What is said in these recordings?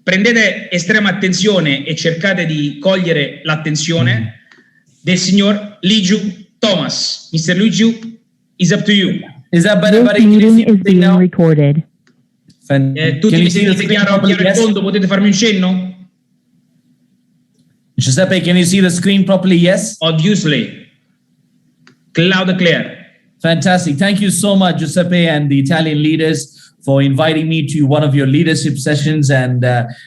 prendete estrema attenzione e cercate di cogliere l'attenzione del signor Ligiu Thomas. Mr. Ligiu, it's up to you. Is that better? This meeting is being now? recorded. Tutti mi sentite chiaro e tondo? Potete farmi un cenno? Giuseppe, can you see the screen properly? Yes? Obviously. Loud and clear. Fantastic. Thank you so much, Giuseppe and the Italian leaders, for inviting me to one of your leadership sessions. And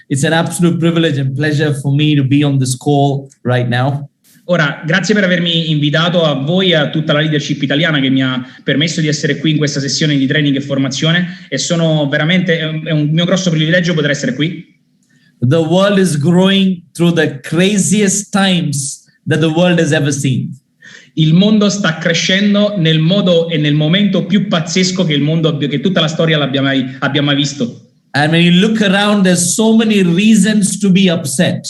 it's an absolute privilege and pleasure for me to be on this call right now. Ora, grazie per avermi invitato, a voi e a tutta la leadership italiana che mi ha permesso di essere qui in questa sessione di training e formazione, e sono veramente, è un mio grosso privilegio poter essere qui. The world is growing through the craziest times that the world has ever seen. Il mondo sta crescendo nel modo e nel momento più pazzesco che tutta la storia abbia mai visto. And when you look around, there's so many reasons to be upset.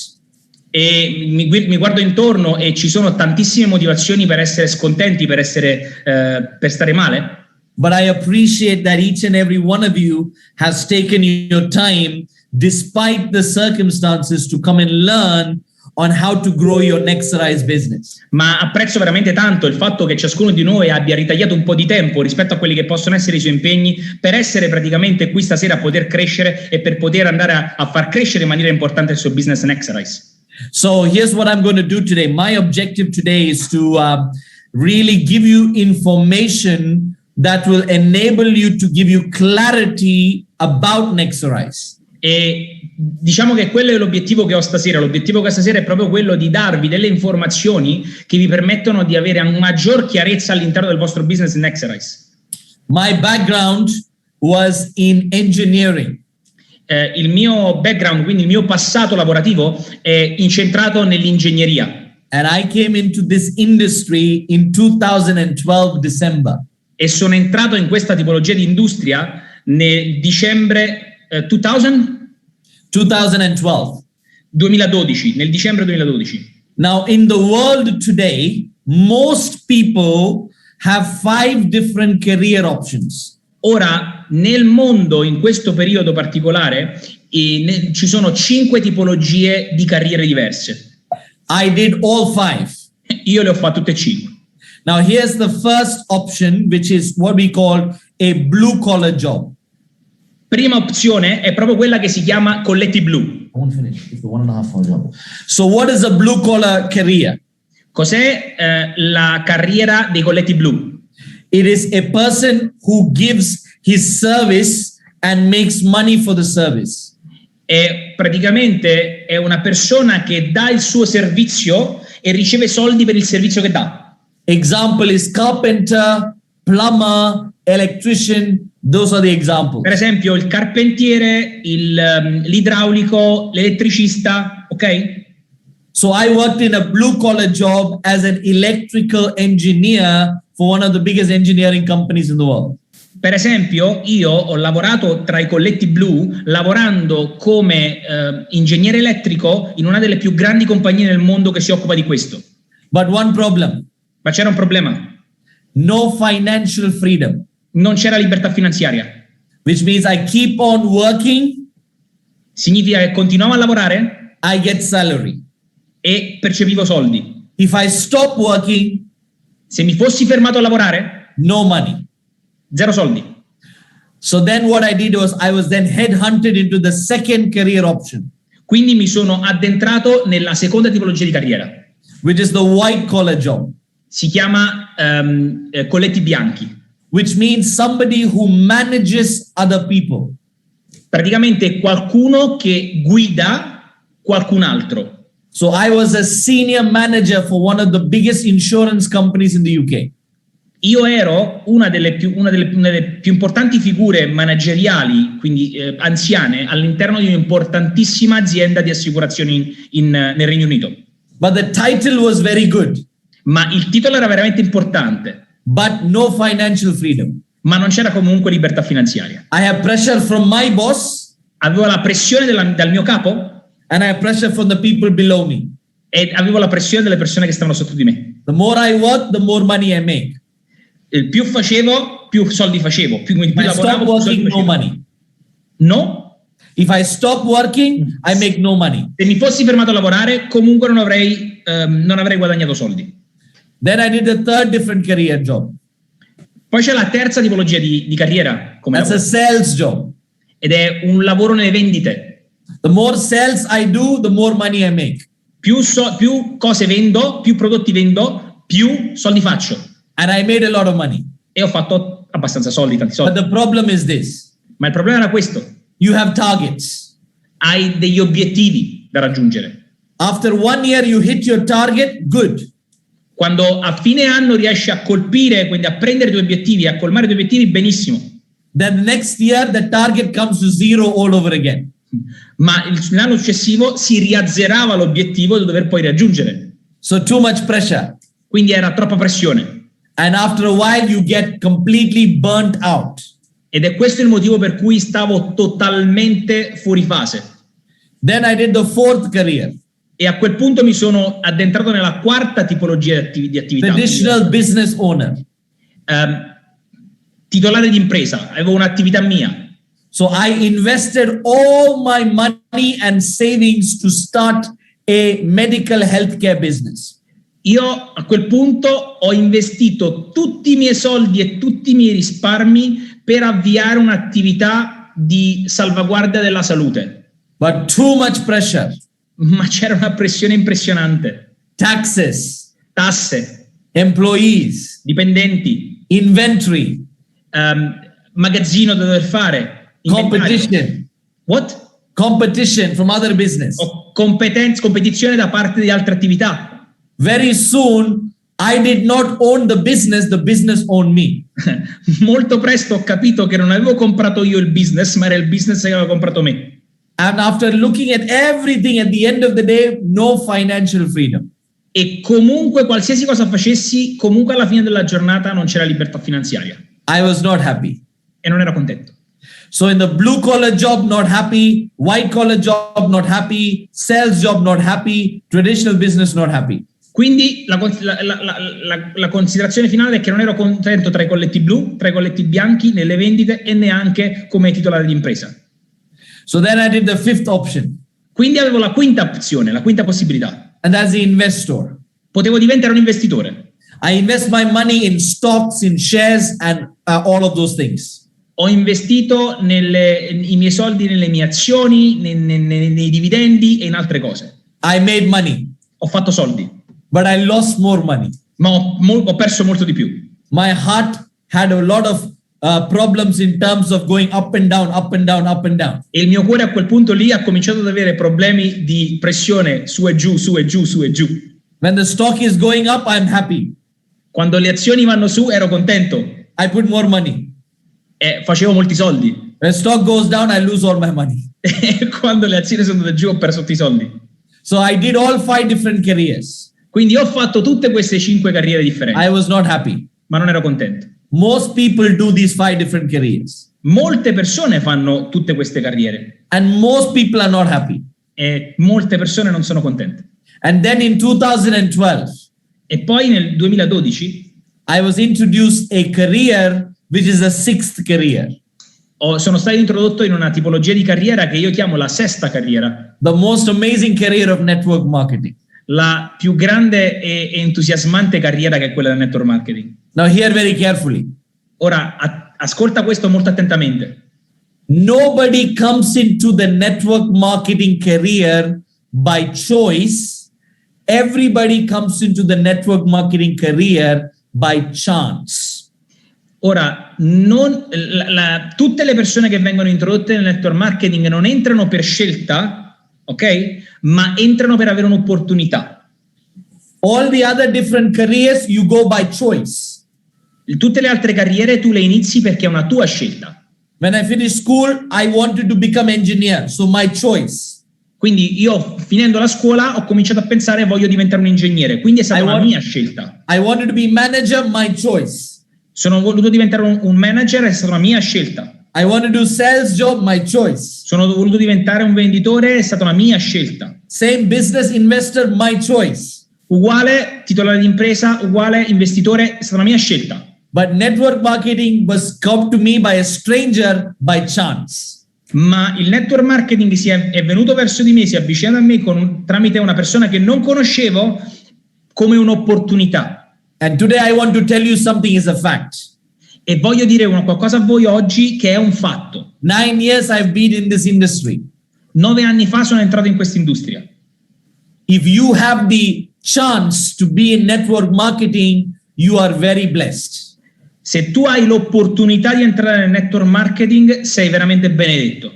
E mi guardo intorno e ci sono tantissime motivazioni per essere scontenti, per stare male. But I appreciate that each and every one of you has taken your time, despite the circumstances, to come and learn on how to grow your Next Rise business. Ma apprezzo veramente tanto il fatto che ciascuno di noi abbia ritagliato un po' di tempo rispetto a quelli che possono essere i suoi impegni per essere praticamente qui stasera a poter crescere e per poter andare a far crescere in maniera importante il suo business Next Rise. So here's what I'm going to do today. My objective today is to really give you information that will enable you to give you clarity about Next Rise. E diciamo che quello è l'obiettivo che ho stasera. L'obiettivo che ho stasera è proprio quello di darvi delle informazioni che vi permettono di avere una maggior chiarezza all'interno del vostro business Next Rise. My background was in engineering. Il mio background, quindi il mio passato lavorativo, è incentrato nell'ingegneria. And I came into this industry in 2012 December. E sono entrato in questa tipologia di industria nel dicembre 2012, nel dicembre 2012. Now in the world today, most people have 5 different career options. Ora, nel mondo, in questo periodo particolare, ci sono 5 tipologie di carriere diverse. I did all 5. Io le ho fatte tutte e 5. Now here's the first option, which is what we call a blue collar job. Prima opzione è proprio quella che si chiama colletti blu. I want to finish. It's the 1.5 hour job. So what is a blue collar career? Cos'è la carriera dei colletti blu? It is a person who gives his service and makes money for the service. E praticamente è una persona che dà il suo servizio e riceve soldi per il servizio che dà. Example is carpenter, plumber, electrician. Those are the examples. Per esempio il carpentiere, l'idraulico, l'elettricista, ok? So I worked in a blue collar job as an electrical engineer for one of the biggest engineering companies in the world. Per esempio, io ho lavorato tra i colletti blu lavorando come ingegnere elettrico in una delle più grandi compagnie nel mondo che si occupa di questo. But one problem. Ma c'era un problema. No financial freedom. Non c'era libertà finanziaria. Which means I keep on working. Significa che continuavo a lavorare. I get salary. E percepivo soldi. If I stop working, se mi fossi fermato a lavorare, no money. Zero soldi. So then what I did was I was then headhunted into the second career option. Quindi mi sono addentrato nella seconda tipologia di carriera. Which is the white collar job. Si chiama colletti bianchi. Which means somebody who manages other people. Praticamente qualcuno che guida qualcun altro. So I was a senior manager for one of the biggest insurance companies in the UK. Io ero una delle più importanti figure manageriali, quindi anziane, all'interno di un'importantissima azienda di assicurazioni nel Regno Unito. But the title was very good. Ma il titolo era veramente importante. But no financial freedom. Ma non c'era comunque libertà finanziaria. I have pressure from my boss. Avevo la pressione dal mio capo. And I have pressure from the people below me. E avevo la pressione delle persone che stavano sotto di me. The more I work, the more money I make. Più facevo, più soldi facevo. Più lavoravo, più soldi facevo. No money. No If I stop working, I make no money. Se mi fossi fermato a lavorare, comunque non avrei guadagnato soldi. Then I did a third different career job. Poi c'è la terza tipologia di carriera come That's lavoro, a sales job. ed è un lavoro nelle vendite. The more sales I do, the more money I make. Più cose vendo, più prodotti vendo, più soldi faccio. And I made a lot of money. E ho fatto abbastanza soldi, tanti soldi. But the problem is this. Ma il problema era questo. You have targets. Hai degli obiettivi da raggiungere. After 1 year, you hit your target, good. Quando a fine anno riesci a colpire, quindi a prendere i tuoi obiettivi, a colmare i tuoi obiettivi, benissimo. Then the next year, the target comes to zero all over again. Ma l'anno successivo si riazzerava l'obiettivo da dover poi raggiungere. So too much pressure. Quindi era troppa pressione. And after a while, you get completely burnt out. Ed è questo il motivo per cui stavo totalmente fuori fase. Then I did the fourth career. E a quel punto mi sono addentrato nella quarta tipologia di attività. Traditional business owner. Titolare di impresa, avevo un'attività mia. So I invested all my money and savings to start a medical healthcare business. Io a quel punto ho investito tutti i miei soldi e tutti i miei risparmi per avviare un'attività di salvaguardia della salute. But too much pressure. Ma c'era una pressione impressionante. Taxes. Tasse. Employees. Dipendenti. Inventory. Magazzino da dover fare. Competition. What? Competition from other business. O competizione da parte di altre attività. Very soon, I did not own the business owned me. Molto presto ho capito che non avevo comprato io il business, ma era il business che aveva comprato me. And after looking at everything at the end of the day, no financial freedom. E comunque qualsiasi cosa facessi, comunque alla fine della giornata non c'era libertà finanziaria. I was not happy. E non ero contento. So in the blue collar job, not happy. White collar job, not happy. Sales job, not happy. Traditional business, not happy. Quindi la considerazione finale è che non ero contento tra i colletti blu, tra i colletti bianchi, nelle vendite e neanche come titolare di impresa. So then I did the fifth option. Quindi avevo la quinta opzione, la quinta possibilità. And that's the investor. Potevo diventare un investitore. I invest my money in stocks, in shares, and all of those things. Ho investito i miei soldi nelle mie azioni, nei dividendi e in altre cose. I made money. Ho fatto soldi. But I lost more money. Ma ho perso molto di più. My heart had a lot of problems in terms of going up and down, up and down, up and down. E il mio cuore a quel punto lì ha cominciato ad avere problemi di pressione su e giù, su e giù, su e giù. When the stock is going up, I'm happy. Quando le azioni vanno su ero contento. I put more money. E facevo molti soldi. When stock goes down, I lose all my money. E quando le azioni sono andate giù ho perso tutti i soldi. So I did all 5 different careers. Quindi ho fatto tutte queste 5 carriere differenti. I was not happy. Ma non ero contento. Most people do these 5 different careers. Molte persone fanno tutte queste carriere. And most people are not happy. E molte persone non sono contente. And then in 2012, E poi nel 2012 I was introduced a career which is the 6th career. sono stato introdotto in una tipologia di carriera che io chiamo la sesta carriera. The most amazing career of network marketing. La più grande e entusiasmante carriera che è quella del network marketing. Now hear very carefully. Ora, ascolta questo molto attentamente. Nobody comes into the network marketing career by choice. Everybody comes into the network marketing career by chance. Ora, tutte le persone che vengono introdotte nel network marketing non entrano per scelta, ok? Ma entrano per avere un'opportunità. All the other different careers you go by choice. Tutte le altre carriere tu le inizi perché è una tua scelta. When I finished school, I wanted to become engineer, so my choice. Quindi io finendo la scuola ho cominciato a pensare voglio diventare un ingegnere, quindi è stata la mia scelta. I wanted to be manager, my choice. Sono voluto diventare un manager, è stata la mia scelta. I want to do sales job, my choice. Sono voluto diventare un venditore, è stata una mia scelta. Same business investor, my choice. Uguale titolare di impresa, uguale investitore, è stata una mia scelta. But network marketing was come to me by a stranger by chance. Ma il network marketing è venuto verso di me, si è avvicinato a me tramite una persona che non conoscevo come un'opportunità. And today I want to tell you something is a fact. E voglio dire qualcosa a voi oggi che è un fatto. 9 years I've been in this industry. 9 anni fa sono entrato in questa industria. If you have the chance to be in network marketing, you are very blessed. Se tu hai l'opportunità di entrare nel network marketing, sei veramente benedetto.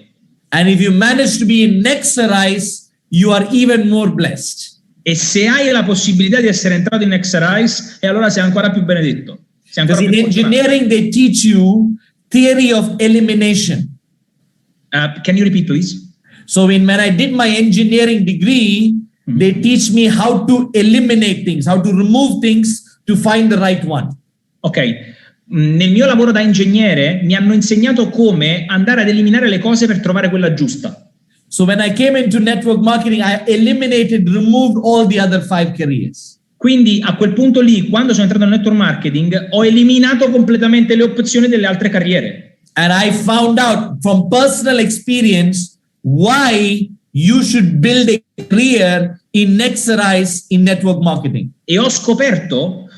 And if you manage to be in Nexarize, you are even more blessed. E se hai la possibilità di essere entrato in Nexarize, e allora sei ancora più benedetto. Because in engineering they teach you theory of elimination. Can you repeat, please? So when I did my engineering degree, they teach me how to eliminate things, how to remove things to find the right one. Ok. Nel mio lavoro da ingegnere mi hanno insegnato come andare ad eliminare le cose per trovare quella giusta. So when I came into network marketing, I removed all the other 5 careers. Quindi a quel punto lì, quando sono entrato nel network marketing, ho eliminato completamente le opzioni delle altre carriere. And I found out from personal experience why you should build a career in Nexarize in network marketing. E ho scoperto,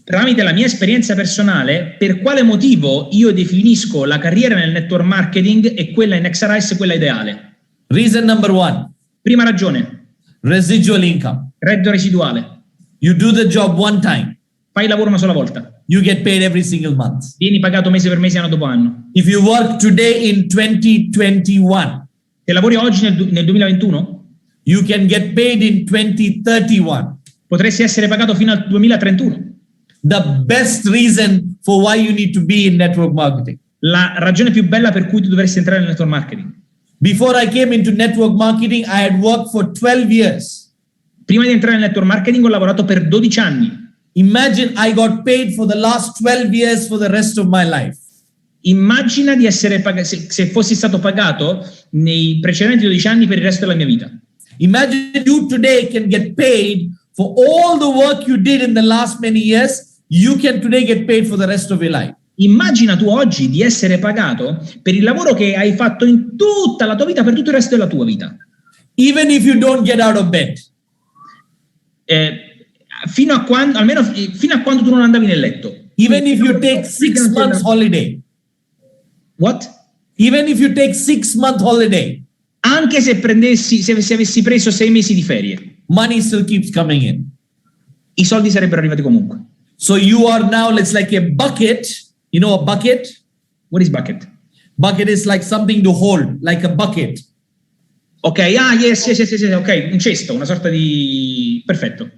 tramite la mia esperienza personale, per quale motivo io definisco la carriera nel network marketing e quella in Nexarize quella ideale. Reason number 1. Prima ragione. Residual income. Reddito residuale. You do the job one time. Fai il lavoro una sola volta. You get paid every single month. Vieni pagato mese per mese, anno dopo anno. If you work today in 2021. Se lavori oggi nel 2021. You can get paid in 2031. Potresti essere pagato fino al 2031. The best reason for why you need to be in network marketing. La ragione più bella per cui tu dovresti entrare nel network marketing. Before I came into network marketing, I had worked for 12 years. Prima di entrare nel network marketing ho lavorato per 12 anni. Imagine I got paid for the last 12 years for the rest of my life. Immagina di essere pagato, se fossi stato pagato nei precedenti 12 anni per il resto della mia vita. Imagine you today can get paid for all the work you did in the last many years. You can today get paid for the rest of your life. Immagina tu oggi di essere pagato per il lavoro che hai fatto in tutta la tua vita, per tutto il resto della tua vita. Even if you don't get out of bed. Fino a quando tu non andavi nel letto. Even if you take 6 months holiday. What? Even if you take 6-month holiday. Anche se avessi preso 6 mesi di ferie. Money still keeps coming in. I soldi sarebbero arrivati comunque. So you are now, it's like a bucket. You know a bucket? What is bucket? Bucket is like something to hold, like a bucket. Ok, yes, ok, un cesto, una sorta di... Perfetto.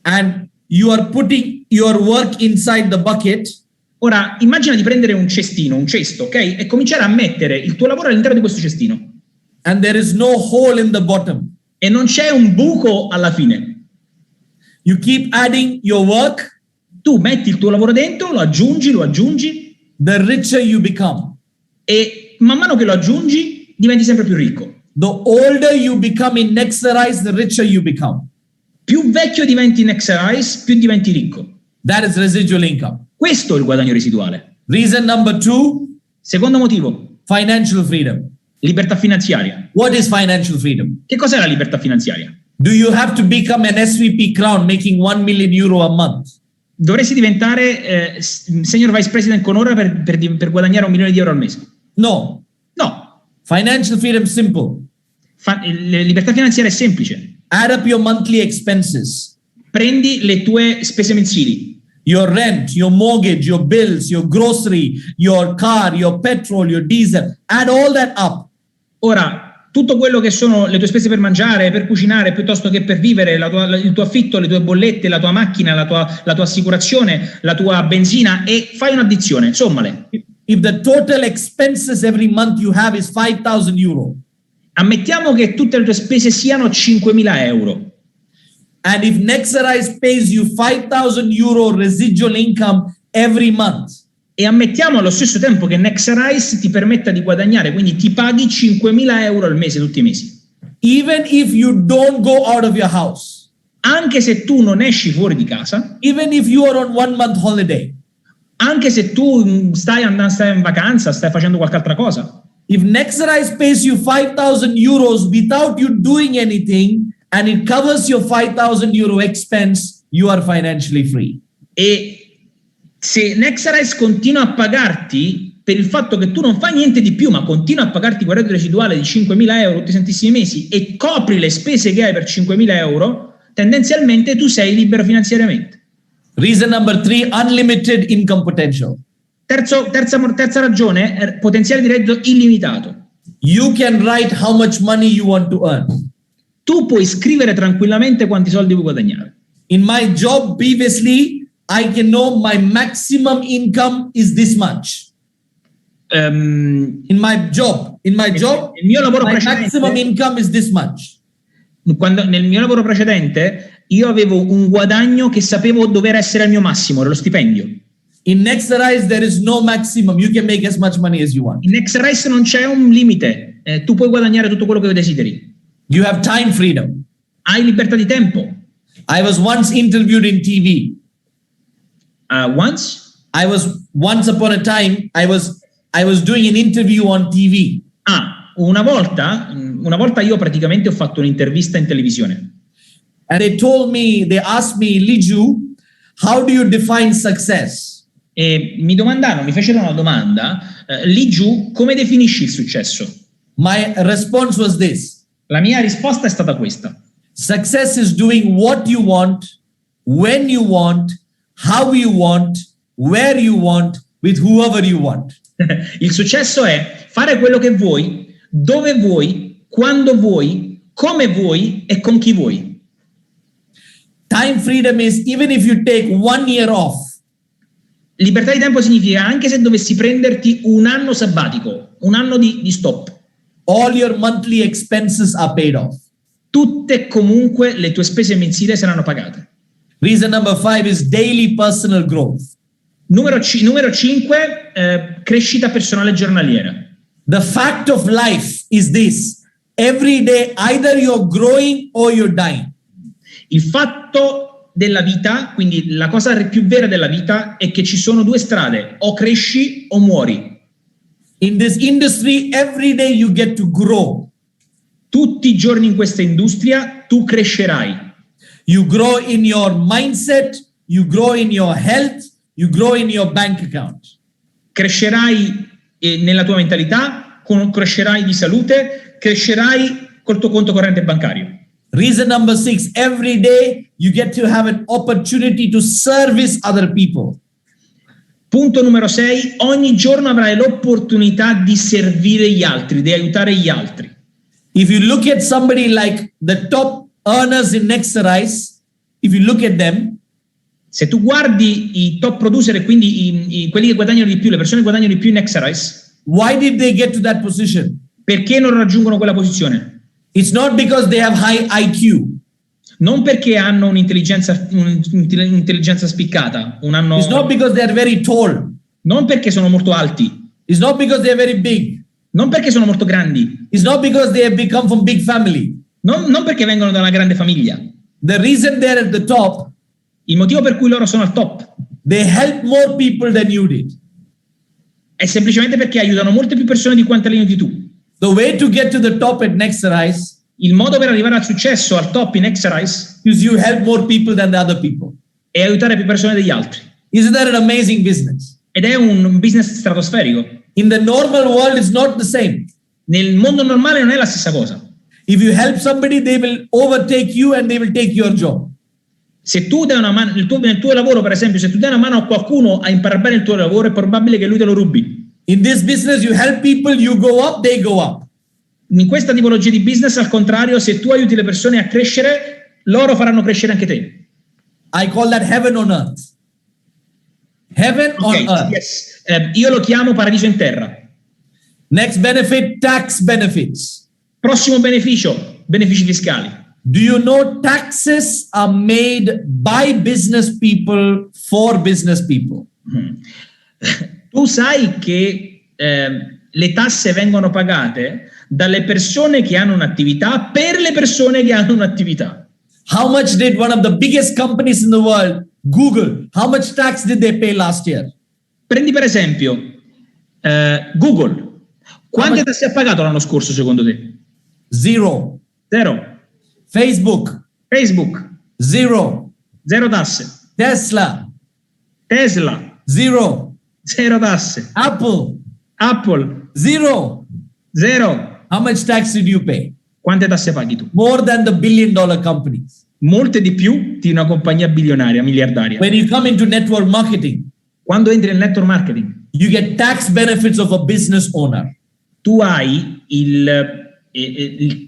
And you are putting your work inside the bucket. Ora, immagina di prendere un cestino, un cesto, ok? E cominciare a mettere il tuo lavoro all'interno di questo cestino. And there is no hole in the bottom. E non c'è un buco alla fine. You keep adding your work. Tu metti il tuo lavoro dentro, lo aggiungi. The richer you become. E man mano che lo aggiungi, diventi sempre più ricco. The older you become in Nexarize, the richer you become. Più vecchio diventi in Nexarize, più diventi ricco. That is residual income. Questo è il guadagno residuale. Reason number 2. Secondo motivo. Financial freedom. Libertà finanziaria. What is financial freedom? Che cos'è la libertà finanziaria? Do you have to become an SVP crown making 1 million euro a month? Dovresti diventare senior vice president con ora per guadagnare 1 milione di euro al mese? No. No. Financial freedom simple. Libertà finanziaria è semplice. Add up your monthly expenses. Prendi le tue spese mensili. Your rent, your mortgage, your bills, your grocery, your car, your petrol, your diesel. Add all that up. Ora, tutto quello che sono le tue spese per mangiare, per cucinare, piuttosto che per vivere, il tuo affitto, le tue bollette, la tua macchina, la tua assicurazione, la tua benzina, e fai un'addizione, sommale. If the total expenses every month you have is 5,000 euro. Ammettiamo che tutte le tue spese siano 5.000 euro. And if Nexarize pays you 5,000 euro residual income every month. E ammettiamo allo stesso tempo che Nexarize ti permetta di guadagnare, quindi ti paghi 5.000 euro al mese tutti i mesi. Even if you don't go out of your house. Anche se tu non esci fuori di casa. Even if you are on 1 month holiday. Anche se tu stai in vacanza, stai facendo qualche altra cosa. If Nexterize pays you 5,000 euros without you doing anything and it covers your 5,000 euro expense, you are financially free. E se Nexterize continua a pagarti per il fatto che tu non fai niente di più, ma continua a pagarti quel reddito residuale di 5.000 euro tutti i santissimi mesi e copri le spese che hai per 5.000 euro, tendenzialmente tu sei libero finanziariamente. Reason number 3, unlimited income potential. Terza ragione, potenziale di reddito illimitato. You can write how much money you want to earn. Tu puoi scrivere tranquillamente quanti soldi vuoi guadagnare. In my job previously, I can know my maximum income is this much. In my job, nel mio lavoro my precedente, maximum income is this much. Nel mio lavoro precedente, io avevo un guadagno che sapevo dover essere al mio massimo, era lo stipendio. In Nexterize, there is no maximum. You can make as much money as you want. In Nexterize non c'è un limite, tu puoi guadagnare tutto quello che desideri. You have time freedom. Hai libertà di tempo. I was once interviewed in TV. Once upon a time, I was doing an interview on TV. Una volta io praticamente ho fatto un'intervista in televisione. And they asked me, Liju, how do you define success? E mi fecero una domanda, Liju, come definisci il successo? My response was this. La mia risposta è stata questa. Success is doing what you want, when you want, how you want, where you want, with whoever you want. Il successo è fare quello che vuoi, dove vuoi, quando vuoi, come vuoi e con chi vuoi. Time freedom is even if you take 1 year off. Libertà di tempo significa anche se dovessi prenderti un anno sabbatico, un anno di stop. All your monthly expenses are paid off. Tutte comunque le tue spese mensili saranno pagate. Reason number 5 is daily personal growth. Numero 5, crescita personale giornaliera. The fact of life is this. Every day either you're growing or you're dying. Il fatto della vita, quindi la cosa più vera della vita, è che ci sono due strade, o cresci o muori. In this industry, every day you get to grow. Tutti i giorni in questa industria tu crescerai. You grow in your mindset, you grow in your health, you grow in your bank account. Crescerai nella tua mentalità, crescerai di salute, crescerai col tuo conto corrente bancario. Reason number 6, every day you get to have an opportunity to service other people. Punto numero 6, ogni giorno avrai l'opportunità di servire gli altri, di aiutare gli altri. If you look at somebody like the top earners in Nexterize, if you look at them, se tu guardi i top producer e quindi quelli che guadagnano di più, le persone che guadagnano di più in Nexterize, why did they get to that position? Perché non raggiungono quella posizione? It's not because they have high IQ. Non perché hanno un'intelligenza spiccata, It's not because they are very tall. Non perché sono molto alti. It's not because they are very big. Non perché sono molto grandi. It's not because they have become from big family. Non perché vengono da una grande famiglia. The reason they're at the top, il motivo per cui loro sono al top, they help more people than you did. È semplicemente perché aiutano molte più persone di quante le aiuti tu. The way to get to the top at Nexterize, il modo per arrivare al successo, al top in Nexterize, is you help more people than the other people. È aiutare più persone degli altri. Isn't that an amazing business? Ed è un business stratosferico. In the normal world, it's not the same. Nel mondo normale non è la stessa cosa. If you help somebody, they will overtake you and they will take your job. Se tu dai una mano nel tuo lavoro, per esempio, se tu dai una mano a qualcuno a imparare bene il tuo lavoro, è probabile che lui te lo rubi. In this business, you help people, you go up, they go up. In questa tipologia di business, al contrario, se tu aiuti le persone a crescere, loro faranno crescere anche te. I call that heaven on earth. Heaven on earth. Yes. Io lo chiamo paradiso in terra. Next benefit, tax benefits. Prossimo beneficio, benefici fiscali. Do you know taxes are made by business people for business people? Tu sai che le tasse vengono pagate dalle persone che hanno un'attività per le persone che hanno un'attività. How much did one of the biggest companies in the world, Google, how much tax did they pay last year? Prendi per esempio Google. Quante tasse ha pagato l'anno scorso secondo te? Zero. Zero. Facebook. Zero tasse. Tesla. Zero. Zero tasse. Apple. Zero. How much tax did you pay? Quante tasse paghi tu? More than the billion-dollar companies. Molte di più di una compagnia bilionaria, miliardaria. When you come into network marketing, quando entri nel network marketing, you get tax benefits of a business owner. Tu hai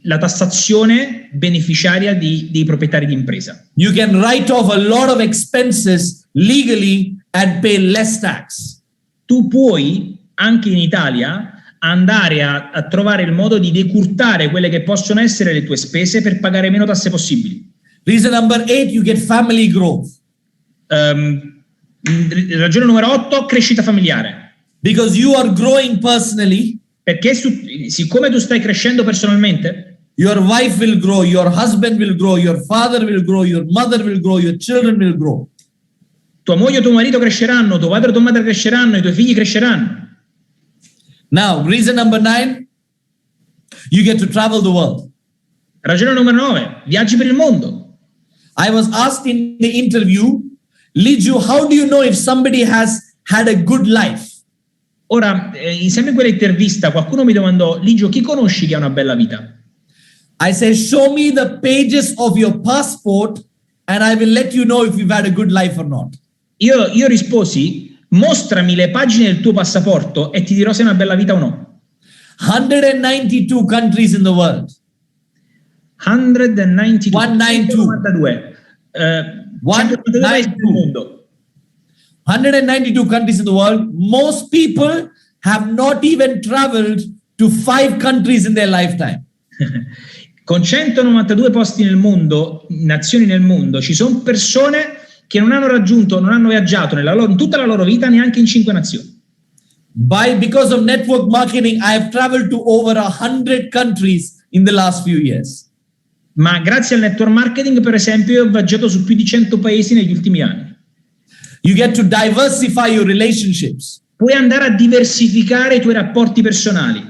la tassazione beneficiaria dei proprietari di impresa. You can write off a lot of expenses legally and pay less tax. Tu puoi anche in Italia andare a trovare il modo di decurtare quelle che possono essere le tue spese per pagare meno tasse possibili. Reason number 8, you get family growth. Ragione numero 8, crescita familiare. Because you are growing personally. Perché siccome tu stai crescendo personalmente, your wife will grow, your husband will grow, your father will grow, your mother will grow, your children will grow. Tua moglie o tuo marito cresceranno, tuo padre o tua madre cresceranno, i tuoi figli cresceranno. Now, reason number 9, you get to travel the world. Ragione numero 9, viaggi per il mondo. I was asked in the interview, Ligio, how do you know if somebody has had a good life? Ora, insieme a quell'intervista, qualcuno mi domandò, Ligio, chi conosci che ha una bella vita? I said, show me the pages of your passport and I will let you know if you've had a good life or not. Io risposi, mostrami le pagine del tuo passaporto e ti dirò se è una bella vita o no. 192 countries in the world. 192. 192. 192 countries in the world. Most people have not even traveled to 5 countries in their lifetime. Con 192 posti nel mondo, nazioni nel mondo, ci sono persone che non hanno viaggiato in tutta la loro vita neanche in 5 nazioni. Because of network marketing, I have traveled to over 100 countries in the last few years. Ma grazie al network marketing, per esempio, ho viaggiato su più di 100 paesi negli ultimi anni. You get to diversify your relationships. Puoi andare a diversificare i tuoi rapporti personali.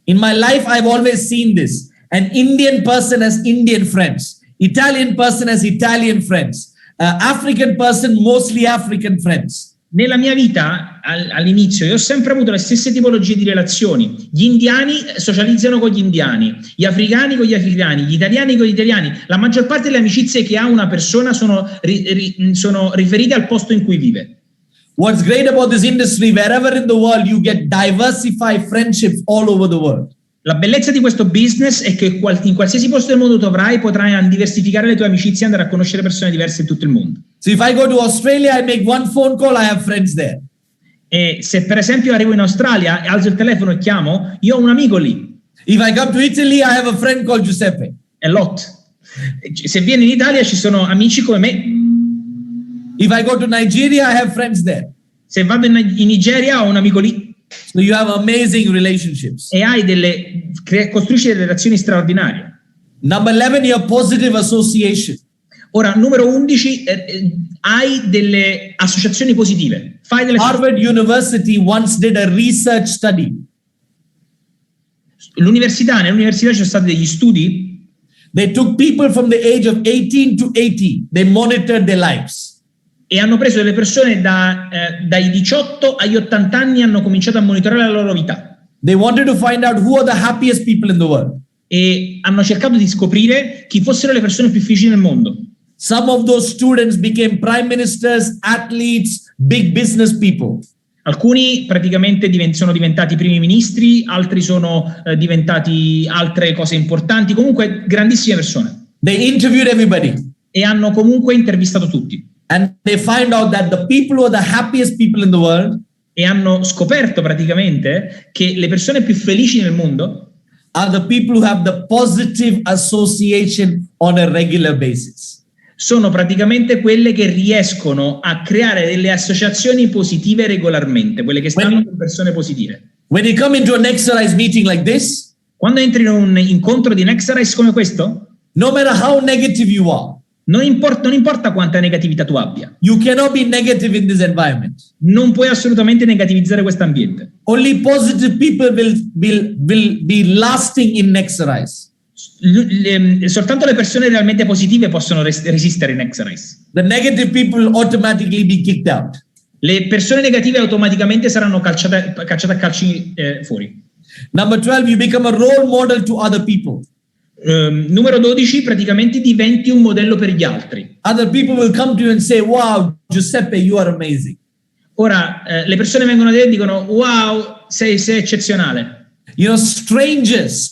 In my life, I've always seen this. An Indian person has Indian friends. Italian person has Italian friends. African person, mostly African friends. Nella mia vita, all'inizio, io ho sempre avuto le stesse tipologie di relazioni. Gli indiani socializzano con gli indiani, gli africani con gli africani, gli italiani con gli italiani. La maggior parte delle amicizie che ha una persona sono riferite al posto in cui vive. What's great about this industry, wherever in the world you get diversified friendships all over the world. La bellezza di questo business è che in qualsiasi posto del mondo tu potrai diversificare le tue amicizie e andare a conoscere persone diverse in tutto il mondo. So if I go to Australia, I make one phone call, I have friends there. E se per esempio arrivo in Australia, alzo il telefono e chiamo, io ho un amico lì. If I come to Italy, I have a friend called Giuseppe. A lot. Se vieni in Italia ci sono amici come me. If I go to Nigeria, I have friends there. Se vado in Nigeria ho un amico lì. So you have amazing relationships. E costruisci delle relazioni straordinarie. Number 11, your positive association. Ora, numero 11, hai delle associazioni positive. Harvard University once did a research study. Nell'università ci sono stati degli studi. They took people from the age of 18 to 80. They monitored their lives. E hanno preso delle persone dai 18 agli 80 anni e hanno cominciato a monitorare la loro vita. They wanted to find out who are the happiest people in the world. E hanno cercato di scoprire chi fossero le persone più felici nel mondo. Some of those students became prime ministers, athletes, big business people. Alcuni praticamente sono diventati primi ministri, altri sono diventati altre cose importanti, comunque grandissime persone. They interviewed everybody. E hanno comunque intervistato tutti. And they find out that the people who are the happiest people in the world, e hanno scoperto praticamente che le persone più felici nel mondo are the people who have the positive association on a regular basis. Sono praticamente quelle che riescono a creare delle associazioni positive regolarmente, quelle che stanno con persone positive. When you come into an exercise meeting like this, quando entri in un incontro di Nexterize come questo, no matter how negative you are, Non importa quanta negatività tu abbia. You cannot be negative in this environment. Non puoi assolutamente negativizzare questo ambiente. Only positive people will be lasting in next rise. Soltanto le persone realmente positive possono resistere in next rise. The negative people will automatically be kicked out. Le persone negative automaticamente saranno cacciate a calci fuori. Number 12, you become a role model to other people. Numero 12, praticamente diventi un modello per gli altri. Other people will come to you and say, wow, Giuseppe, you are amazing. Ora, le persone vengono da te e dicono, wow, sei eccezionale. You know, strangers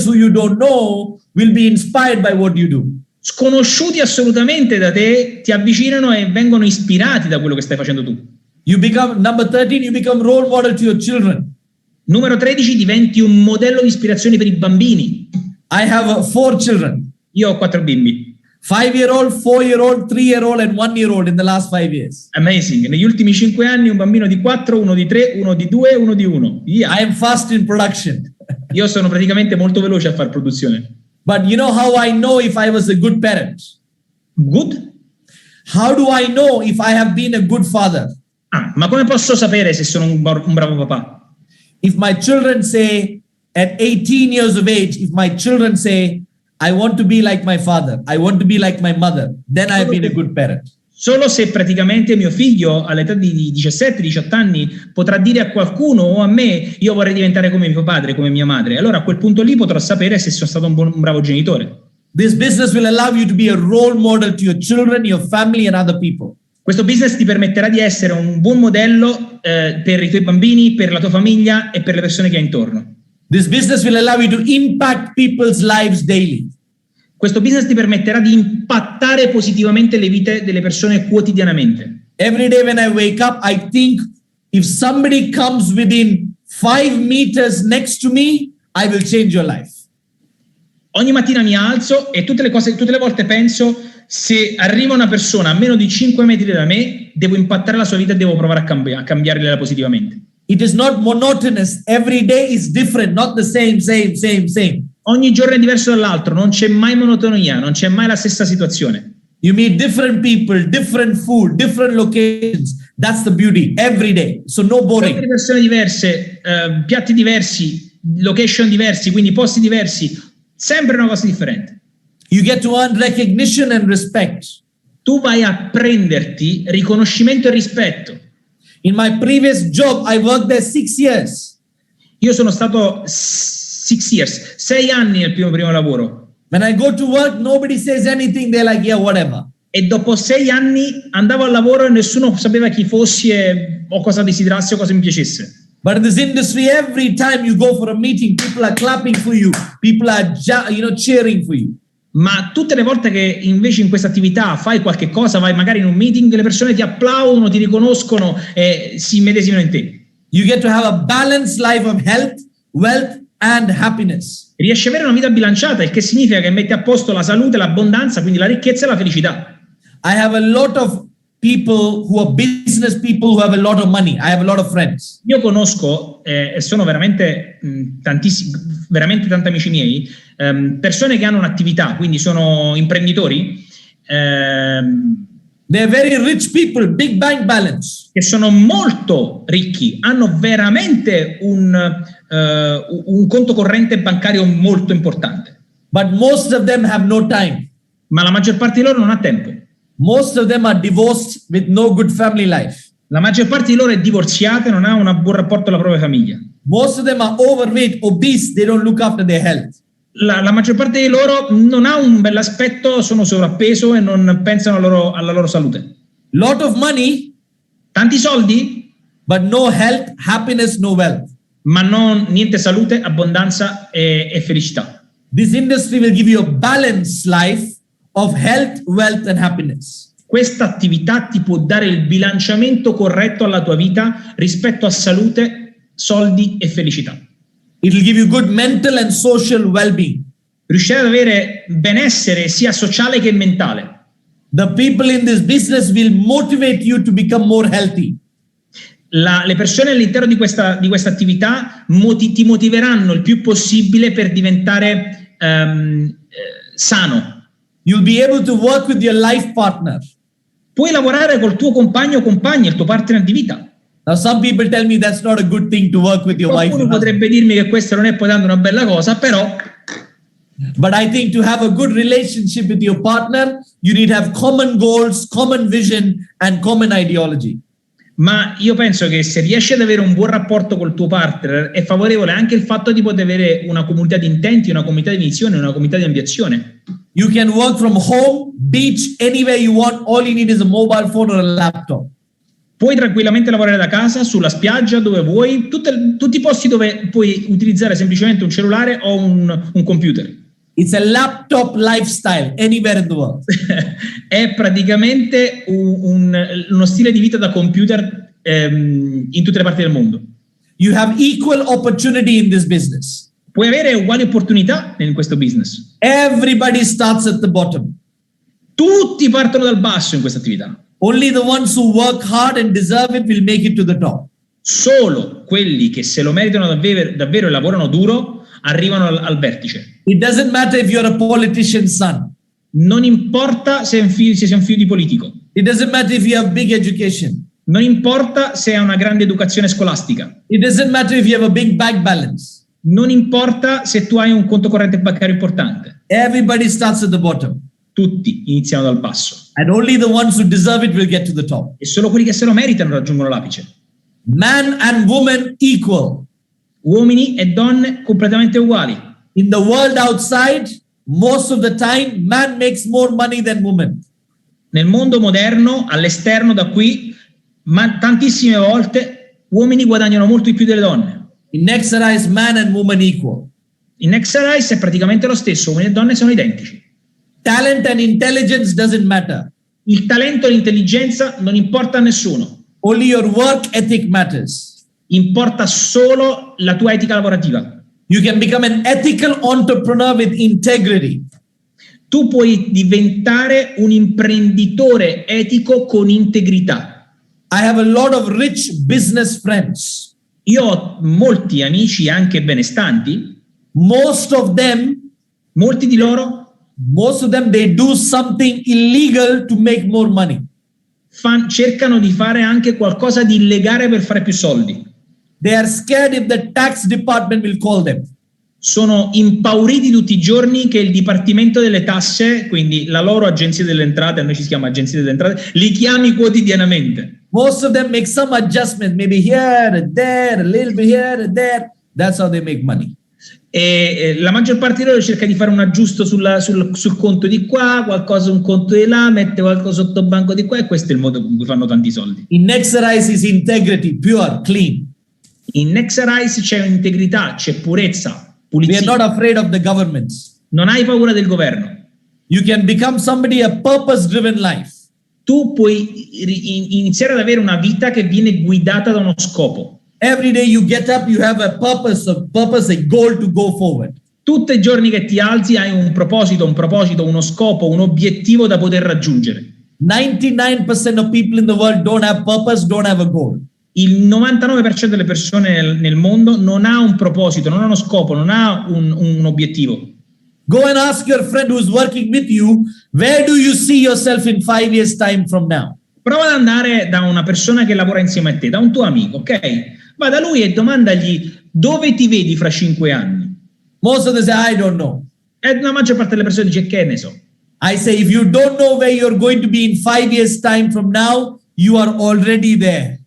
who you don't know will be inspired by what you do. Sconosciuti assolutamente da te ti avvicinano e vengono ispirati da quello che stai facendo tu. You become, number 13, you become role model to your children. Numero 13, diventi un modello di ispirazione per i bambini. I have 4 children. Io ho 4 bimbi. 5-year-old, 4-year-old, 3-year-old and 1-year-old in the last 5 years. Amazing. Negli ultimi 5 anni un bambino di 4, uno di 3, uno di 2 e uno di 1. Yeah. I am fast in production. Io sono praticamente molto veloce a fare produzione. But you know how I know if I was a good parent? Good? How do I know if I have been a good father? Ma come posso sapere se sono un bravo papà? If my children say, at 18 years of age, if my children say, I want to be like my father, I want to be like my mother, then I have been a good parent. Solo se praticamente mio figlio all'età di 17-18 anni potrà dire a qualcuno o a me, io vorrei diventare come mio padre, come mia madre, allora a quel punto lì potrò sapere se sono stato un bravo genitore. This business will allow you to be a role model to your children, your family and other people. Questo business ti permetterà di essere un buon modello per i tuoi bambini, per la tua famiglia e per le persone che hai intorno. This business will allow you to impact people's lives daily. Questo business ti permetterà di impattare positivamente le vite delle persone quotidianamente. Every day when I wake up, I think if somebody comes within 5 meters next to me, I will change your life. Ogni mattina mi alzo e tutte le volte penso, se arriva una persona a meno di 5 metri da me, devo impattare la sua vita e devo provare a cambiarla positivamente. It is not monotonous. Every day is different, not the same. Ogni giorno è diverso dall'altro, non c'è mai monotonia, non c'è mai la stessa situazione. You meet different people, different food, different locations. That's the beauty. Every day. So no boring. Sempre persone diverse, piatti diversi, location diversi, quindi posti diversi, sempre una cosa differente. You get to earn recognition and respect. Tu vai a prenderti riconoscimento e rispetto. In my previous job, I worked there 6 years. Io sono stato 6 anni nel primo lavoro. When I go to work, nobody says anything. They're like, yeah, whatever. E dopo 6 anni andavo al lavoro e nessuno sapeva chi fossi o cosa desiderassi o cosa mi piacesse. But in this industry, every time you go for a meeting, people are clapping for you. People are, cheering for you. Ma tutte le volte che invece in questa attività fai qualche cosa, vai magari in un meeting, le persone ti applaudono, ti riconoscono e si immedesimano in te. You get to have a balanced life of health, wealth and happiness. Riesci ad avere una vita bilanciata, il che significa che metti a posto la salute, l'abbondanza, quindi la ricchezza e la felicità. I have a lot of people who are business people who have a lot of money. I have a lot of friends. Io conosco e sono veramente tantissimi, veramente tanti amici miei, persone che hanno un'attività, quindi sono imprenditori. They're very rich people, big bank balance. Che sono molto ricchi, hanno veramente un conto corrente bancario molto importante. But most of them have no time. Ma la maggior parte di loro non ha tempo. Most of them are divorced with no good family life. La maggior parte di loro è divorziata e non ha un buon rapporto con la propria famiglia. Most of them are overweight, obese, they don't look after their health. La maggior parte di loro non ha un bell'aspetto, sono sovrappeso e non pensano alla loro salute. Lot of money, tanti soldi, but no health, happiness, no wealth. Ma niente salute, abbondanza e felicità. This industry will give you a balanced life of health, wealth and happiness. Questa attività ti può dare il bilanciamento corretto alla tua vita rispetto a salute, soldi e felicità. It will give you good mental and social well-being. Riuscire ad avere benessere sia sociale che mentale. The people in this business will motivate you to become more healthy. Le persone all'interno di questa attività ti motiveranno il più possibile per diventare sano. You'll be able to work with your life partner. Puoi lavorare col tuo compagno o compagna, il tuo partner di vita. Now, some people tell me that's not a good thing to work with your wife. Qualcuno potrebbe dirmi che questa non è poi tanto una bella cosa, però But I think to have a good relationship with your partner, you need to have common goals, common vision, and common ideology. ma io penso che se riesci ad avere un buon rapporto col tuo partner è favorevole anche il fatto di poter avere una comunità di intenti, una comunità di visione, una comunità di ambizione. You can work from home, beach, anywhere you want. All you need is a mobile phone or a laptop. Puoi tranquillamente lavorare da casa, sulla spiaggia, dove vuoi, tutti i posti dove puoi utilizzare semplicemente un cellulare o un computer. It's a laptop lifestyle anywhere in the world. È praticamente uno stile di vita da computer in tutte le parti del mondo. You have equal opportunity in this business. Puoi avere uguali opportunità in questo business. Everybody starts at the bottom. Tutti partono dal basso in questa attività. Only the ones who work hard and deserve it will make it to the top. Solo quelli che se lo meritano davvero e lavorano duro arrivano al vertice. It doesn't matter if you're a politician's son. Non importa se sei un figlio di politico. It doesn't matter if you have big education. Non importa se hai una grande educazione scolastica. It doesn't matter if you have a big bank balance. Non importa se tu hai un conto corrente bancario importante. Everybody starts at the bottom. Tutti iniziano dal basso. And only the ones who deserve it will get to the top. E solo quelli che se lo meritano raggiungono l'apice. Man and woman equal. Uomini e donne completamente uguali. In the world outside, most of the time, man makes more money than woman. Nel mondo moderno, all'esterno da qui, tantissime volte uomini guadagnano molto di più delle donne. In Exerise, man and woman equal. In Exerise è praticamente lo stesso, uomini e donne sono identici. Talent and intelligence doesn't matter. Il talento e l'intelligenza non importa a nessuno. Only your work ethic matters. Importa solo la tua etica lavorativa. You can become an ethical entrepreneur with integrity. Tu puoi diventare un imprenditore etico con integrità. I have a lot of rich business friends. Io ho molti amici anche benestanti. Molti di loro, they do something illegal to make more money. Cercano di fare anche qualcosa di illegale per fare più soldi. They are scared if the tax department will call them. Sono impauriti tutti i giorni che il Dipartimento delle Tasse, quindi la loro agenzia delle entrate, a noi ci si chiama agenzia delle entrate, li chiami quotidianamente. Most of them make some adjustment, maybe here and there, a little bit here and there. That's how they make money. E la maggior parte di loro cerca di fare un aggiusto sul conto di qua, un conto di là, mette qualcosa sotto banco di qua, e questo è il modo con cui fanno tanti soldi. In Exerise is integrity, pure, clean. In Exerise c'è integrità, c'è purezza, pulizia. We are not afraid of the governments. Non hai paura del governo. You can become somebody a purpose-driven life. Tu puoi iniziare ad avere una vita che viene guidata da uno scopo. Every day you get up, you have a purpose, a goal to go forward. Tutti i giorni che ti alzi hai un proposito, uno scopo, un obiettivo da poter raggiungere. 99% of people in the world don't have purpose, don't have a goal. Il 99% delle persone nel mondo non ha un proposito, non ha uno scopo, non ha un obiettivo. Go and ask your friend who's working with you, where do you see yourself in 5 years' time from now? Prova ad andare da una persona che lavora insieme a te, da un tuo amico, ok? Va da lui e domandagli dove ti vedi fra 5 anni. Most of them say, I don't know. E la maggior parte delle persone dice che ne so. I say, if you don't know where you're going to be in 5 years' time from now, you are already there.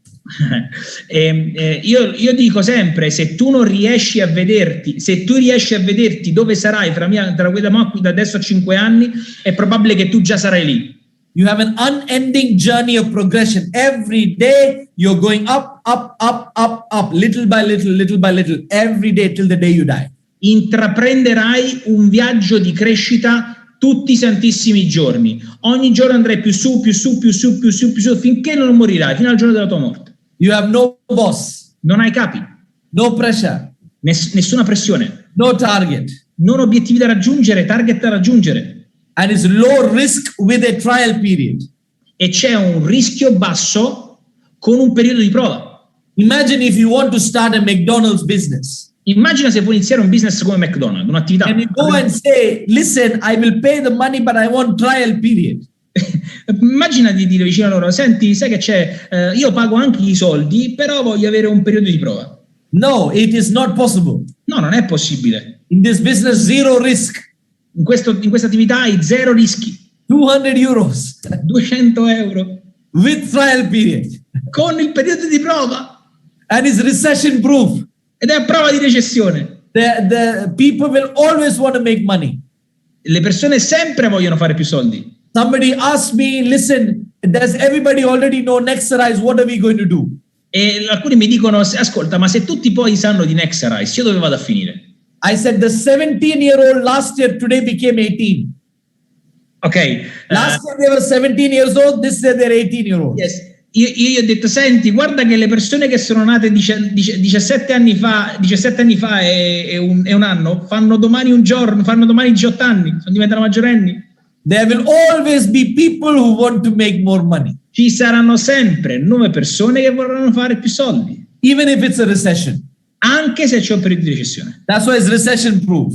Io dico sempre, se tu riesci a vederti dove sarai da adesso a 5 anni, è probabile che tu già sarai lì. You have an unending journey of progression. Every day you're going up, up, up, up, up, little by little, little by little, every day till the day you die. Intraprenderai un viaggio di crescita tutti i santissimi giorni. Ogni giorno andrai più su, più su, più su, più su, più su, finché non morirai, fino al giorno della tua morte. You have no boss. Non hai capi. No pressure. Nessuna pressione. No target. Non obiettivi da raggiungere, target da raggiungere. And it's low risk with a trial period. E c'è un rischio basso con un periodo di prova. Imagine if you want to start a McDonald's business. Immagina se vuoi iniziare un business come McDonald's, un'attività. And you go and say, listen, I will pay the money, but I want trial period. Immagina di dire vicino a loro, senti, sai che c'è, io pago anche i soldi, però voglio avere un periodo di prova. No, it is not possible. No, non è possibile. In this business, zero risk. In questa attività hai zero rischi. 200 euros 200 euro. with trial period. Con il periodo di prova. And it's recession proof. Ed è a prova di recessione. The people will always want to make money. Le persone sempre vogliono fare più soldi. Somebody asked me, listen, does everybody already know Nexterize? What are we going to do? E alcuni mi dicono, ascolta, ma se tutti poi sanno di Nexterize, io dove vado a finire? I said, the 17-year-old last year, today became 18. Ok. Last year they were 17 years old, this year they're 18-year-old. Yes. Io ho detto, senti, guarda che le persone che sono nate 17 anni fa e un anno, fanno domani 18 anni, diventano maggiorenni. There will always be people who want to make more money. Ci saranno sempre nuove persone che vorranno fare più soldi. Even if it's a recession. Anche se c'è un periodo di recessione. That's why it's recession proof.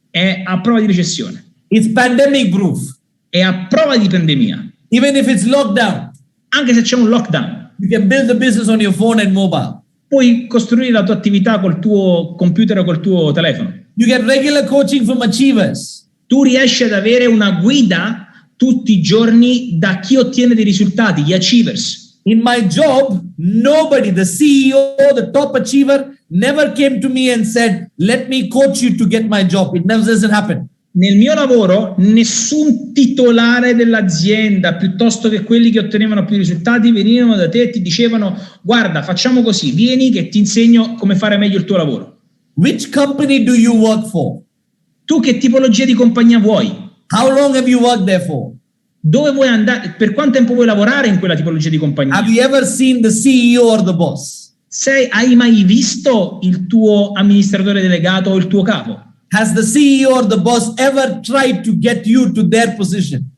È a prova di recessione. It's pandemic proof. È a prova di pandemia. Even if it's lockdown. Anche se c'è un lockdown. You can build the business on your phone and mobile. Puoi costruire la tua attività col tuo computer o col tuo telefono. You get regular coaching from achievers. Tu riesci ad avere una guida tutti i giorni da chi ottiene dei risultati, gli achievers. In my job, nobody, the CEO, the top achiever, never came to me and said, let me coach you to get my job. It never doesn't happen. Nel mio lavoro, nessun titolare dell'azienda, piuttosto che quelli che ottenevano più risultati, venivano da te e ti dicevano, guarda, facciamo così, vieni che ti insegno come fare meglio il tuo lavoro. Which company do you work for? Tu che tipologia di compagnia vuoi? How long have you worked there for? Dove vuoi andare? Per quanto tempo vuoi lavorare in quella tipologia di compagnia? Have you ever seen the CEO or the boss? Hai mai visto il tuo amministratore delegato o il tuo capo? Has the CEO or the boss ever tried to get you to their position?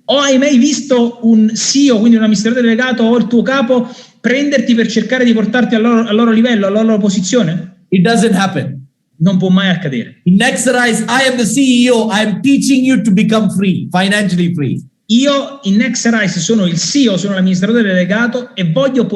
O hai mai visto un CEO, quindi un amministratore delegato o il tuo capo, prenderti per cercare di portarti al loro livello, alla loro posizione? It doesn't happen. Non può mai accadere. In Nexterize, I am the CEO. I am teaching you to become free, financially free. Io in Nexterize sono il CEO, sono l'amministratore delegato e voglio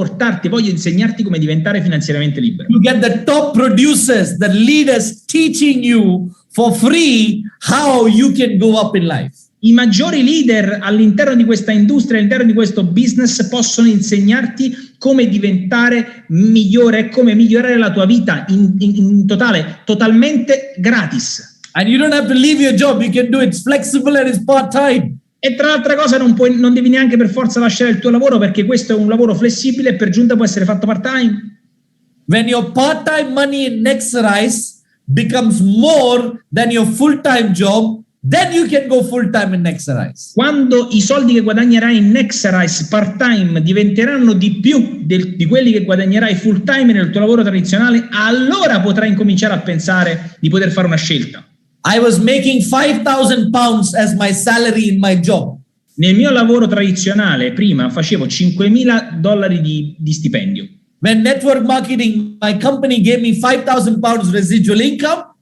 insegnarti come diventare finanziariamente libero. You get the top producers, the leaders teaching you for free how you can go up in life. I maggiori leader all'interno di questa industria, all'interno di questo business possono insegnarti come diventare migliore e come migliorare la tua vita in totale, totalmente gratis. And you don't have to leave your job. You can do it. It's flexible and it's part-time. E tra l'altra cosa non devi neanche per forza lasciare il tuo lavoro, perché questo è un lavoro flessibile e per giunta può essere fatto part-time. When your part-time money in Nexterize becomes more than your full-time job, then you can go full-time in Nexterize. Quando i soldi che guadagnerai in Nexterize part-time diventeranno di più di quelli che guadagnerai full-time nel tuo lavoro tradizionale, allora potrai incominciare a pensare di poter fare una scelta. I was making 5,000 pounds as my salary in my job. Nel mio lavoro tradizionale prima facevo $5,000 di stipendio. When network marketing, my company gave me 5,000 pounds residual income.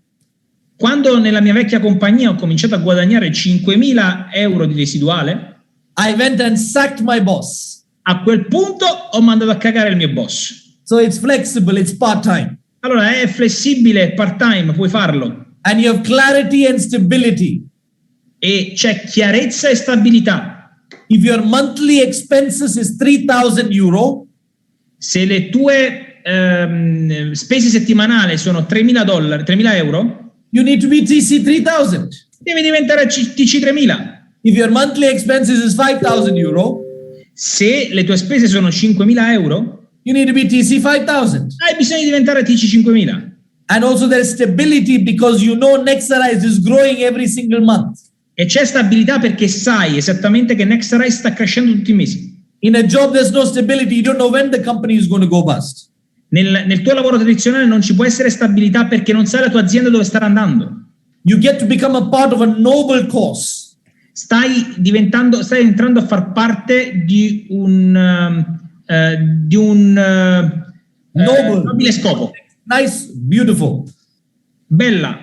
Quando nella mia vecchia compagnia ho cominciato a guadagnare 5.000 euro di residuale, I went and sacked my boss. A quel punto ho mandato a cagare il mio boss. So it's flexible, it's part-time. Allora è flessibile, part-time, puoi farlo. And you have clarity and stability. E c'è chiarezza e stabilità. If your monthly expenses is 3,000 euro, se le tue spese settimanali sono $3.000 euro, you need to be TC 3,000. Devi diventare TC 3.000. If your monthly expenses is 5,000 euro, se le tue spese sono 5.000 euro, you need to be TC 5,000. Hai bisogno di diventare TC 5.000. And also there's stability because you know Nexterize is growing every single month. E c'è stabilità perché sai esattamente che Nexterize sta crescendo tutti i mesi. In a job there's no stability. You don't know when the company is going to go bust. Nel tuo lavoro tradizionale non ci può essere stabilità perché non sai la tua azienda dove sta andando. You get to become a part of a noble cause. Stai entrando a far parte di un nobile scopo. Nice, beautiful. Bella,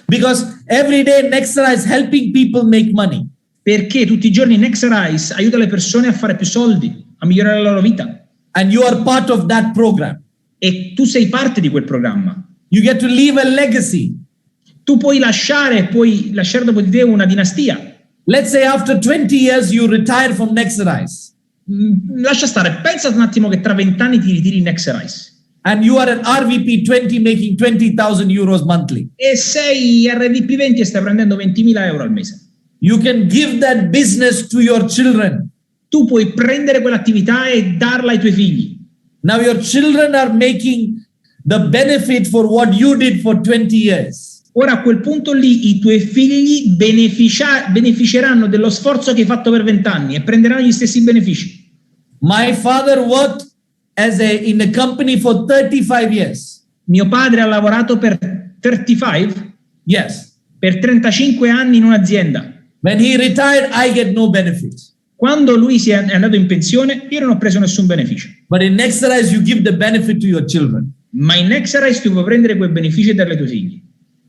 Because every day Nexera is helping people make money. perché tutti i giorni Nexerize aiuta le persone a fare più soldi, a migliorare la loro vita. And you are part of that program. E tu sei parte di quel programma. You get to leave a legacy. Tu puoi lasciare dopo di te una dinastia. Let's say after 20 years you retire from Nexerize. Lascia stare, pensa un attimo che tra 20 anni ti ritiri in Nexerize. And you are an RVP 20 making 20,000 euros monthly. E sei RVP 20 e stai prendendo 20.000 euro al mese. You can give that business to your children. Tu puoi prendere quell'attività e darla ai tuoi figli. Now your children are making the benefit for what you did for 20 years. Ora a quel punto lì i tuoi figli beneficeranno dello sforzo che hai fatto per 20 anni e prenderanno gli stessi benefici. My father worked in a company for 35 years. Mio padre ha lavorato per 35? Yes. Per 35 anni in un'azienda. When he retired, I get no benefits. Quando lui è andato in pensione, io non ho preso nessun beneficio. But in Nexerize, you give the benefit to your children. Ma in Nexerize tu puoi prendere quei benefici e darli ai tuoi figli.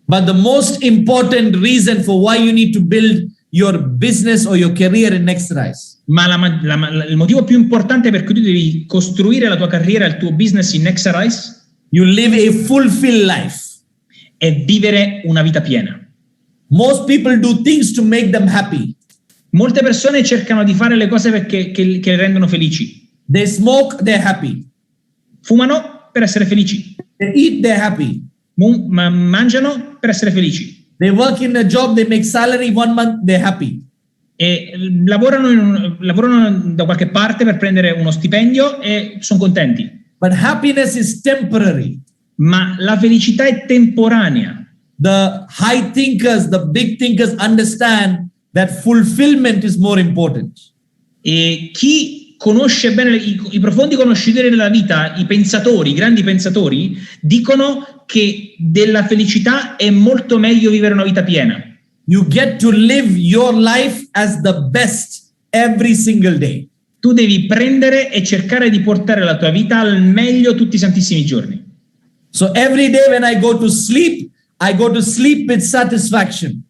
But the most important reason for why you need to build your business or your career in Nexerize. Ma il motivo più importante per cui tu devi costruire la tua carriera e il tuo business in Nexerize, you live a fulfilled life. È vivere una vita piena. Most people do things to make them happy. Molte persone cercano di fare le cose che le rendono felici. They smoke, they're happy. Fumano per essere felici. They eat, they're happy. Mangiano per essere felici. They work in a job, they make salary 1 month, they're happy. E lavorano da qualche parte per prendere uno stipendio e sono contenti. But happiness is temporary. Ma la felicità è temporanea. The high thinkers, the big thinkers understand that fulfillment is more important. E chi conosce bene i profondi conoscitori della vita, i grandi pensatori, dicono che della felicità è molto meglio vivere una vita piena. You get to live your life as the best every single day. Tu devi prendere e cercare di portare la tua vita al meglio tutti i santissimi giorni. So every day when I go to sleep with satisfaction.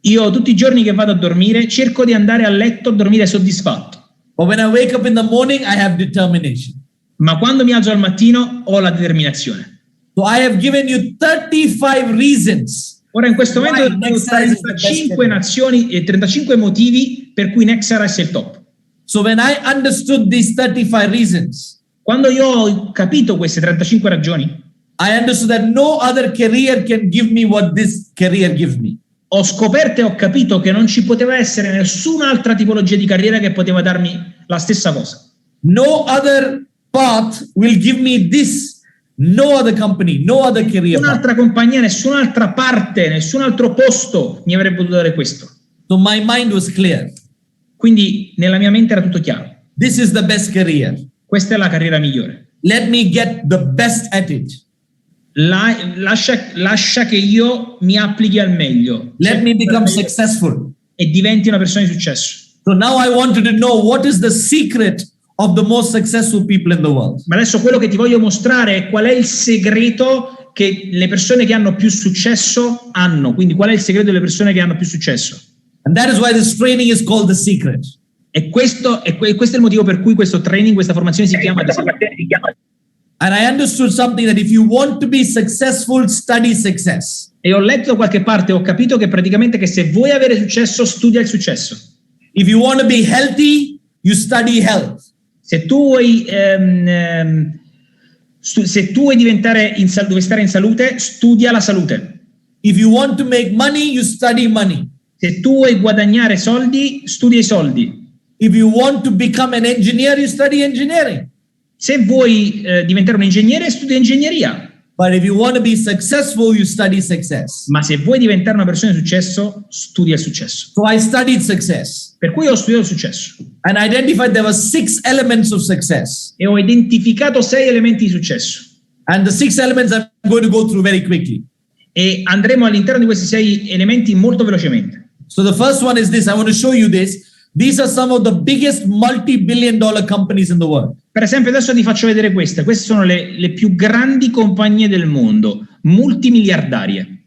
Io tutti i giorni che vado a dormire cerco di andare a letto a dormire soddisfatto. But when I wake up in the morning, I have determination. Ma quando mi alzo al mattino ho la determinazione. So I have given you 35 reasons. Ora in questo momento ho 35 nazioni e 35 motivi per cui Nexerize è il top. So when I understood these 35 reasons, quando io ho capito queste 35 ragioni, I understood that no other career can give me what this career gives me. Ho scoperto e ho capito che non ci poteva essere nessun'altra tipologia di carriera che poteva darmi la stessa cosa. No other path will give me this. No other company, no other career. Nessun'altra compagnia, nessun'altra parte, nessun altro posto mi avrebbe potuto dare questo. So my mind was clear. Quindi nella mia mente era tutto chiaro. This is the best career. Questa è la carriera migliore. Let me get the best at it. Lascia che io mi applichi al meglio. Let me become successful. E diventi una persona di successo. So now I wanted to know what is the secret of the most successful people in the world. Ma adesso quello che ti voglio mostrare è qual è il segreto che le persone che hanno più successo hanno. Quindi qual è il segreto delle persone che hanno più successo? And that is why this training is called The Secret. E questo è il motivo per cui questo training, questa formazione si chiama The Secret. And I understood something that if you want to be successful, study success. E ho letto da qualche parte, ho capito che praticamente che se vuoi avere successo, studia il successo. If you want to be healthy, you study health. Se tu vuoi devi stare in salute, studia la salute. If you want to make money, you study money. Se tu vuoi guadagnare soldi, studia i soldi. If you want to become an engineer, you study engineering. Se vuoi diventare un ingegnere, studia ingegneria. But if you want to be successful, you study success. Ma se vuoi diventare una persona di successo, studia il successo. So I studied success. Per cui ho studiato il successo. And identified there were 6 elements of success. E ho identificato 6 elementi di successo. And the 6 elements I'm going to go through very quickly. E andremo all'interno di questi 6 elementi molto velocemente. So the first one is this. I want to show you this. These are some of the biggest multi-billion-dollar companies in the world. Per esempio, adesso ti faccio vedere queste. Queste sono le più grandi compagnie del mondo, multimiliardarie.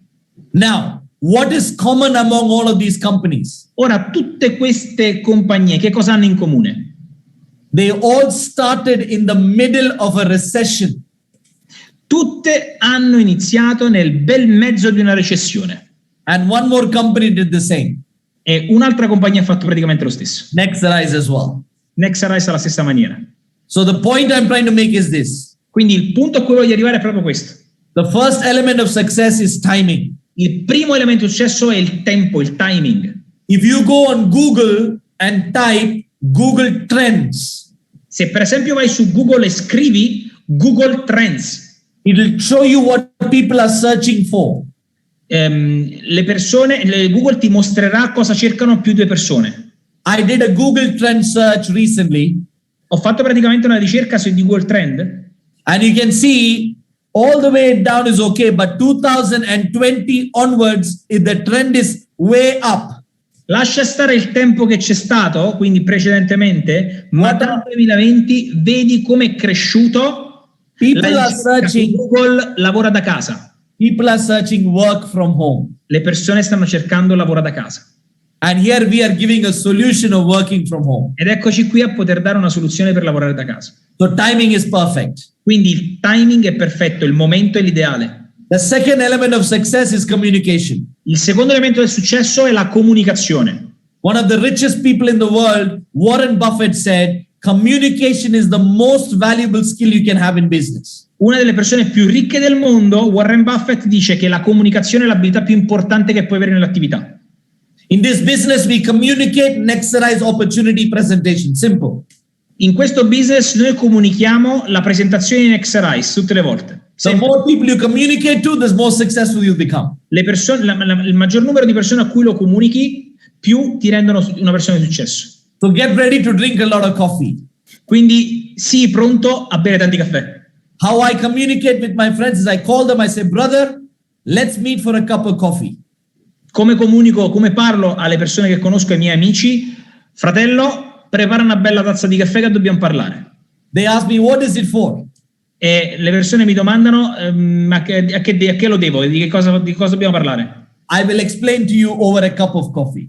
Now, what is common among all of these companies? Ora, tutte queste compagnie, che cosa hanno in comune? They all started in the middle of a recession. Tutte hanno iniziato nel bel mezzo di una recessione. And one more company did the same. E un'altra compagnia ha fatto praticamente lo stesso. Nexarize as well. Nexarize alla stessa maniera. So the point I'm trying to make is this. Quindi il punto a cui voglio arrivare è proprio questo. The first element of success is timing. Il primo elemento di successo è il tempo, il timing. If you go on Google and type Google Trends, se per esempio vai su Google e scrivi Google Trends, it will show you what people are searching for. Google ti mostrerà cosa cercano più due persone. I did a Google Trend search recently. Ho fatto praticamente una ricerca su Google Trend. And you can see all the way down is okay, but 2020 onwards, the trend is way up. Lascia stare il tempo che c'è stato, quindi precedentemente, ma dal 2020 vedi come è cresciuto. People are searching. Google lavora da casa. People are searching work from home. Le persone stanno cercando lavoro da casa. And here we are giving a solution of working from home. Ed eccoci qui a poter dare una soluzione per lavorare da casa. So timing is perfect. Quindi il timing è perfetto, il momento è l'ideale. The second element of success is communication. Il secondo elemento del successo è la comunicazione. One of the richest people in the world, Warren Buffett, said, communication is the most valuable skill you can have in business. Una delle persone più ricche del mondo, Warren Buffett, dice che la comunicazione è l'abilità più importante che puoi avere nell'attività. In this business, we communicate, exercise, opportunity, presentation. Simple. In questo business noi comunichiamo la presentazione in Exerize tutte le volte. The more people you communicate to, the more successful you become. Le persone, il maggior numero di persone a cui lo comunichi, più ti rendono una persona di successo. So get ready to drink a lot of coffee. Quindi sii pronto a bere tanti caffè. How I communicate with my friends is I call them, I say, brother, let's meet for a cup of coffee. Come comunico, come parlo alle persone che conosco, ai miei amici, fratello, prepara una bella tazza di caffè che dobbiamo parlare. They ask me, what is it for? E le persone mi domandano, a che lo devo? Di cosa dobbiamo parlare? I will explain to you over a cup of coffee.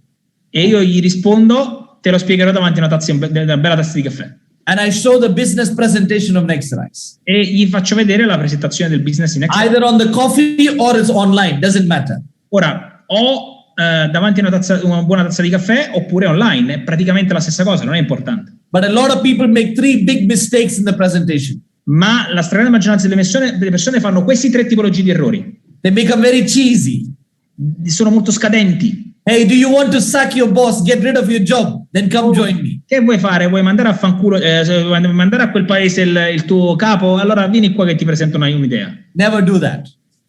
E io gli rispondo, te lo spiegherò davanti a una bella tazza di caffè. And I show the business presentation of Nexterize. E gli faccio vedere la presentazione del business in Nexterize. Either on the coffee or it's online, doesn't matter. Ora, o davanti a una buona tazza di caffè oppure online, è praticamente la stessa cosa, non è importante. But a lot of people make 3 big mistakes in the presentation. Ma la stragrande maggioranza delle persone fanno questi 3 tipologie di errori. They become very cheesy. Sono molto scadenti. Hey, do you want to sack your boss, get rid of your job? Then come join me. Che vuoi fare? Vuoi mandare a fanculo, mandare a quel paese il tuo capo? Allora vieni qua che ti presento un'idea. Never do that.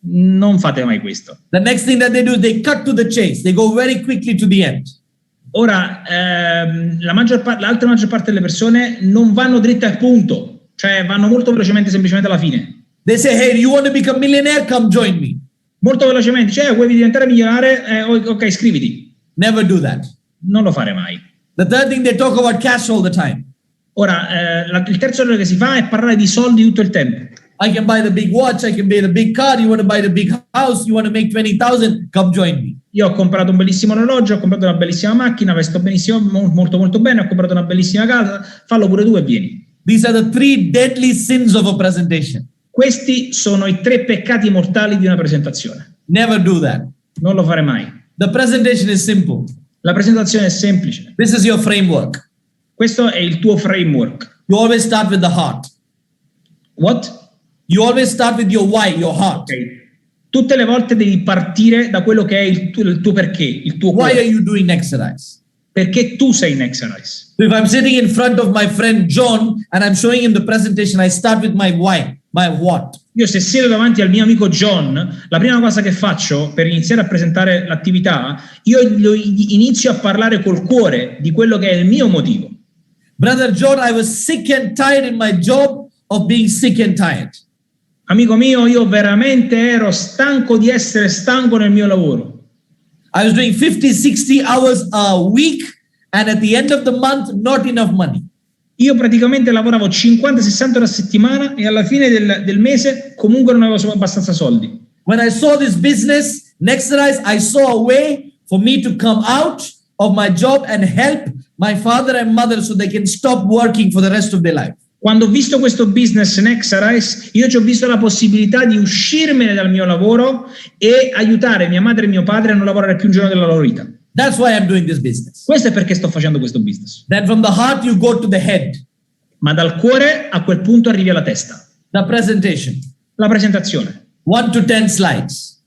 Non fate mai questo. The next thing that they do is they cut to the chase. They go very quickly to the end. Ora, l'altra maggior parte delle persone non vanno dritte al punto, cioè vanno molto velocemente, semplicemente alla fine. They say, hey, you want to become a millionaire? Come join me. Molto velocemente, cioè vuoi diventare milionario? Ok, iscriviti. Never do that. Non lo fare mai. The third thing, they talk about cash all the time. Ora, il terzo errore che si fa è parlare di soldi tutto il tempo. I can buy the big watch, I can buy the big car, you want to buy the big house, you want to make 20,000, come join me. Io ho comprato un bellissimo orologio, ho comprato una bellissima macchina, vesto benissimo, molto molto bene, ho comprato una bellissima casa, fallo pure tu e vieni. These are the 3 deadly sins of a presentation. Questi sono i 3 peccati mortali di una presentazione. Never do that. Non lo fare mai. The presentation is simple. La presentazione è semplice. This is your framework. Questo è il tuo framework. You always start with the heart. What? You always start with your why, your heart. Okay. Tutte le volte devi partire da quello che è il tuo perché, il tuo Why cuore. are you doing Nexterize? Perché tu sei Nexterize. So if I'm sitting in front of my friend John and I'm showing him the presentation, I start with my why, my what. Io se siedo davanti al mio amico John, la prima cosa che faccio per iniziare a presentare l'attività, io inizio a parlare col cuore di quello che è il mio motivo. Brother John, I was sick and tired in my job of being sick and tired. Amico mio, io veramente ero stanco di essere stanco nel mio lavoro. I was doing 50, 60 hours a week and at the end of the month, not enough money. Io praticamente lavoravo 50-60 ore a settimana e alla fine del mese comunque non avevo abbastanza soldi. When I saw this business, Nexterize, I saw a way for me to come out of my job and help my father and mother so they can stop working for the rest of their life. Quando ho visto questo business Nexterize, io ci ho visto la possibilità di uscirmene dal mio lavoro e aiutare mia madre e mio padre a non lavorare più un giorno della loro vita. That's why I'm doing this business. Questo è perché sto facendo questo business. Then from the heart you go to the head. Ma dal cuore a quel punto arrivi alla testa. The presentation. La presentazione. 1 to 10 slides.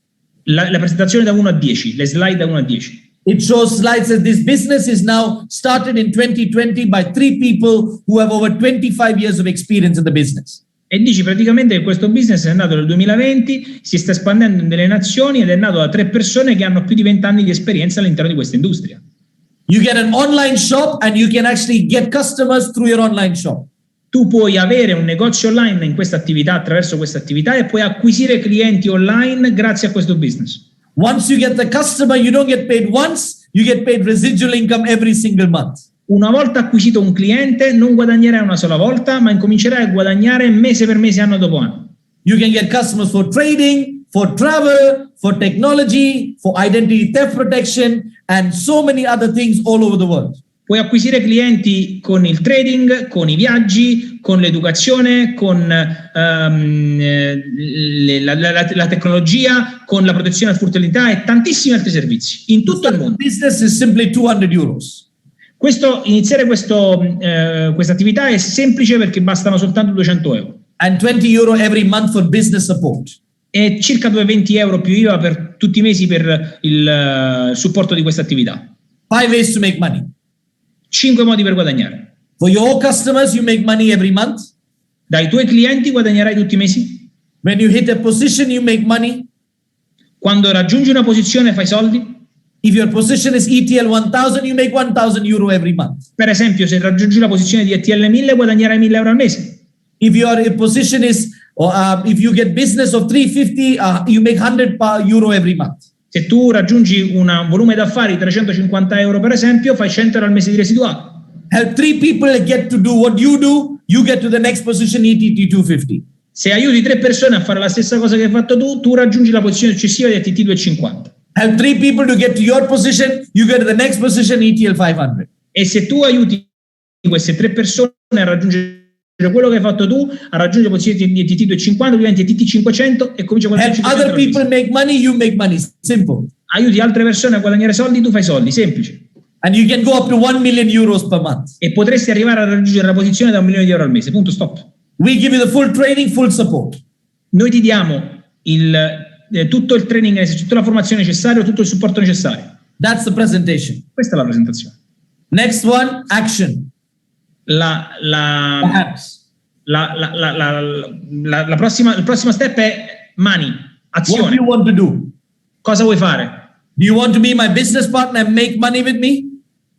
La presentazione da 1 a 10, le slide da 1 a 10. It shows slides that this business is now started in 2020 by 3 people who have over 25 years of experience in the business. E dici praticamente che questo business è nato nel 2020, si sta espandendo nelle nazioni ed è nato da 3 persone che hanno più di 20 anni di esperienza all'interno di questa industria. You get an online shop and you can actually get customers through your online shop. Tu puoi avere un negozio online in questa attività, attraverso questa attività, e puoi acquisire clienti online grazie a questo business. Once you get the customer, you don't get paid once, you get paid residual income every single month. Una volta acquisito un cliente, non guadagnerai una sola volta, ma incomincerai a guadagnare mese per mese, anno dopo anno. You can get customers for trading, for travel, for technology, for identity theft protection, and so many other things all over the world. Puoi acquisire clienti con il trading, con i viaggi, con l'educazione, con la tecnologia, con la protezione dal furto e dall'identità e tantissimi altri servizi in tutto il mondo. Business is simply 200 euros. Iniziare questa attività è semplice perché bastano soltanto 200 euro. And 20 euro every month for business support. E circa 220 euro più IVA per tutti i mesi per il supporto di questa attività. 5 ways to make money. 5 modi per guadagnare. For your customers, you make money every month. Dai tuoi clienti guadagnerai tutti i mesi. When you hit a position, you make money. Quando raggiungi una posizione fai soldi. If your position is ETL 1000, you make 1000 euro every month. Per esempio, se raggiungi la posizione di ETL 1000, guadagnerai 1000 euro al mese. If your position is, if you get business of 350, you make 100 euro every month. Se tu raggiungi un volume d'affari di 350 euro, per esempio, fai 100 euro al mese di residuale. Help 3 people get to do what you do, you get to the next position ETT 250. Se aiuti 3 persone a fare la stessa cosa che hai fatto tu, tu raggiungi la posizione successiva di ETT 250. Help 3 people to get to your position, you get to the next position ETL 500. E se tu aiuti queste 3 persone a raggiungere quello che hai fatto tu, a raggiungere la posizione di ETT 250, diventi ETT 500 e comincia a guadagnare. Help other people make money, you make money. Simple. Aiuti altre persone a guadagnare soldi, tu fai soldi, semplice. And you can go up to 1 million euros per month. E potresti arrivare a raggiungere la posizione da 1 milione di euro al mese, punto, stop. We give you the full training, full support. Noi ti diamo tutto il training, tutta la formazione necessaria, tutto il supporto necessario. That's the presentation. Questa è la presentazione. Next one, action. Il prossimo step è money, azione. What do you want to do? Cosa vuoi fare? Do you want to be my business partner and make money with me?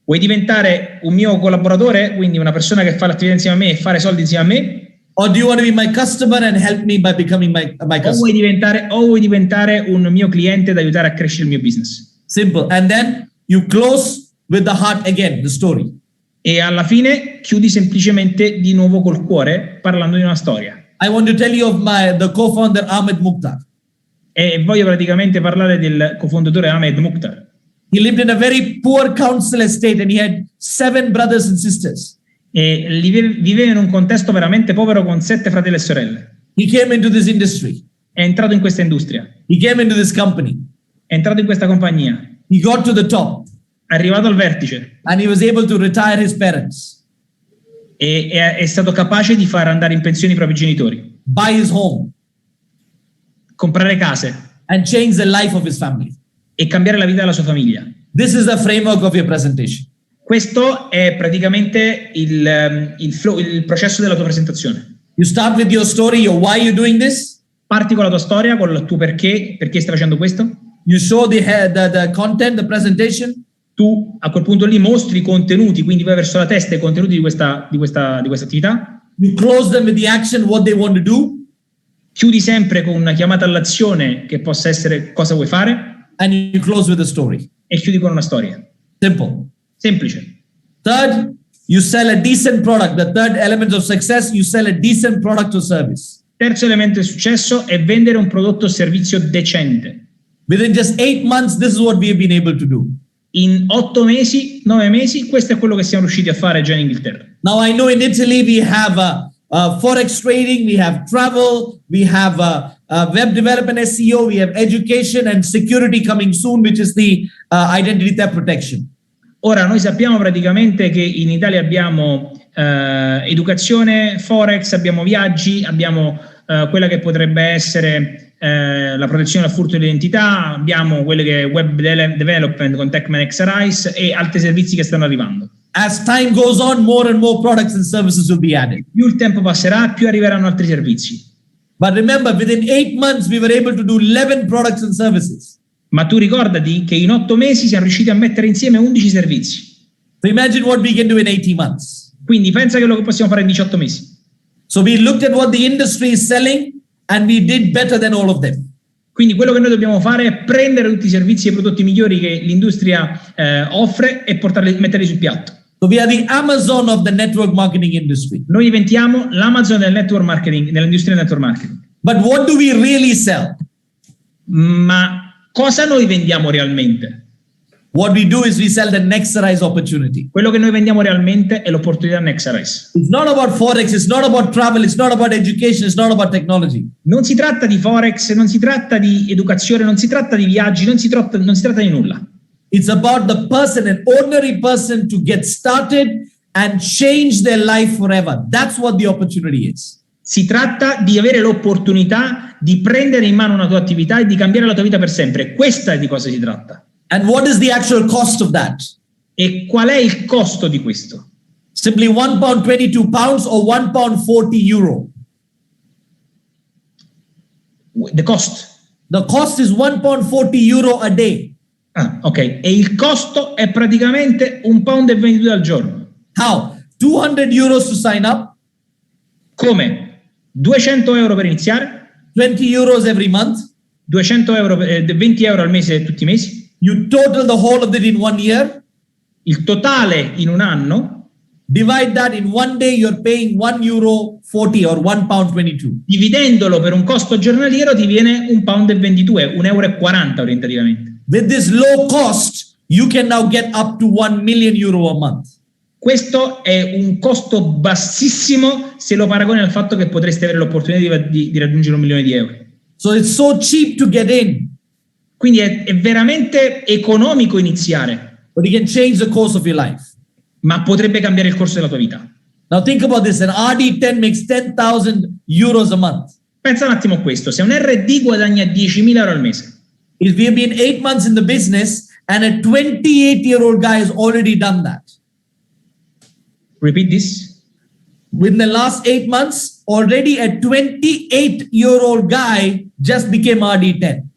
Vuoi diventare un mio collaboratore, quindi una persona che fa l'attività insieme a me e fare soldi insieme a me? Or do you want to be my customer and help me by becoming my customer? O vuoi diventare un mio cliente ed aiutare a crescere il mio business? Simple. And then you close with the heart again, the story. E alla fine chiudi semplicemente di nuovo col cuore parlando di una storia. I want to tell you of the co-founder Ahmed Mukhtar. E voglio praticamente parlare del cofondatore Ahmed Mukhtar. He lived in a very poor council estate and he had 7 brothers and sisters. E viveva in un contesto veramente povero con 7 fratelli e sorelle. He came into this industry. È entrato in questa industria. He came into this company. È entrato in questa compagnia. He got to the top. È arrivato al vertice. And he was able to retire his parents. E è stato capace di far andare in pensione i propri genitori. Buy his home. Comprare case. And change the life of his family. E cambiare la vita della sua famiglia. This is the framework of your presentation. Questo è praticamente il processo della tua presentazione. You start with your story, your why you're doing this. Parti con la tua storia, con il tuo perché stai facendo questo. You show the content, the presentation. Tu a quel punto lì mostri i contenuti, quindi vai verso la testa i contenuti di questa attività. You close them with the action, what they want to do. Chiudi sempre con una chiamata all'azione che possa essere cosa vuoi fare. And you close with a story. E chiudi con una storia. Simple. Semplice. Third, you sell a decent product. The third element of success, you sell a decent product or service. Terzo elemento di successo è vendere un prodotto o servizio decente. Within just 8 months, this is what we have been able to do. In 8 mesi, 9 mesi, questo è quello che siamo riusciti a fare già in Inghilterra. Now I know in Italy we have forex trading, we have travel, we have web development SEO, we have education and security coming soon, which is the identity theft protection. Ora noi sappiamo praticamente che in Italia abbiamo educazione, forex, abbiamo viaggi, abbiamo quella che potrebbe essere la protezione dal furto di identità, abbiamo quelle che è web development con Techman XRIs e altri servizi che stanno arrivando. As time goes on, more and more products and services will be added. Più il tempo passerà, più arriveranno altri servizi. But remember, within 8 months, we were able to do 11 products and services. Ma tu ricordati che in 8 mesi siamo riusciti a mettere insieme 11 servizi. So imagine what we can do in 18 months. Quindi pensa che lo possiamo fare in 18 mesi. So we looked at what the industry is selling and we did better than all of them. Quindi quello che noi dobbiamo fare è prendere tutti i servizi e i prodotti migliori che l'industria offre e metterli sul piatto. So we are the Amazon of the network marketing industry. Noi diventiamo l'Amazon del network marketing, dell'industria del network marketing. But what do we really sell? Ma cosa noi vendiamo realmente? What we do is we sell the Nexterize opportunity. Quello che noi vendiamo realmente è l'opportunità Nexterize. It's not about forex, it's not about travel, it's not about education, it's not about technology. Non si tratta di forex, non si tratta di educazione, non si tratta di viaggi, non si tratta di nulla. It's about the person, an ordinary person, to get started and change their life forever. That's what the opportunity is. Si tratta di avere l'opportunità di prendere in mano una tua attività e di cambiare la tua vita per sempre. Questa è di cosa si tratta. And what is the actual cost of that? E qual è il costo di questo? Simply £1.22 or €1.40. The cost. The cost is €1.40 a day. Ah, ok. E il costo è praticamente £1,22 al giorno. How? €200 to sign up. Come? €200 per iniziare. €20 every month. €200, €20 al mese tutti i mesi. You total the whole of it in 1 year. Il totale in un anno. Divide that in 1 day, you're paying €1.40 or £1.22. Dividendolo per un costo giornaliero ti viene £1,22, €1,40 orientativamente. With this low cost, you can now get up to €1 million a month. Questo è un costo bassissimo se lo paragoni al fatto che potreste avere l'opportunità di raggiungere €1.000.000. So it's so cheap to get in. Quindi è veramente economico iniziare. But it can change the course of your life. Ma potrebbe cambiare il corso della tua vita. Now think about this. An RD10 makes €10,000 a month. Pensa un attimo a questo. Se un RD guadagna €10.000 al mese. If we have been 8 months in the business and a 28-year-old guy has already done that. Repeat this. Within the last 8 months, already a 28-year-old guy just became RD10.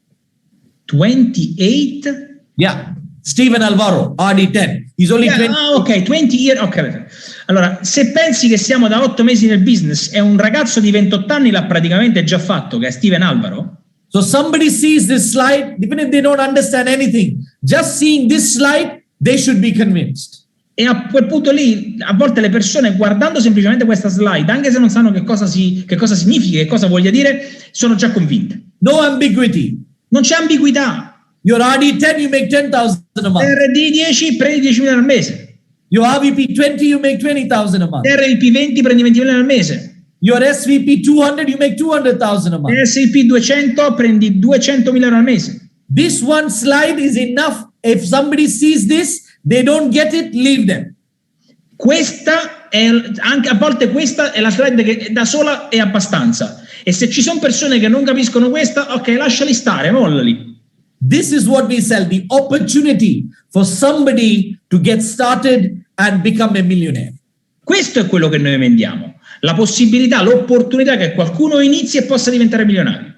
28? Yeah. Stephen Alvaro, RD10. He's only 20. Ah, ok, 20 years. Ok. Allora, se pensi che siamo da 8 mesi nel business e un ragazzo di 28 anni l'ha praticamente già fatto, che è Steven Alvaro. So somebody sees this slide, even if they don't understand anything, just seeing this slide, they should be convinced. E a quel punto lì, a volte le persone, guardando semplicemente questa slide, anche se non sanno che cosa significa, che cosa voglia dire, sono già convinte. No ambiguity. Non c'è ambiguità. Your RD10, you make 10,000 a month. RD10, prendi $10.000 al mese. Your RVP20, you make 20,000 a month. RVP20, prendi $20.000 al mese. Your SVP200, you make 200,000 a month. SVP200, prendi $200.000 al mese. This one slide is enough. If somebody sees this, they don't get it, leave them. Questa è, anche a volte questa è la slide che da sola è abbastanza. E se ci sono persone che non capiscono questa, ok, lasciali stare, mollali. This is what we sell, the opportunity for somebody to get started and become a millionaire. Questo è quello che noi vendiamo. La possibilità, l'opportunità che qualcuno inizi e possa diventare milionario.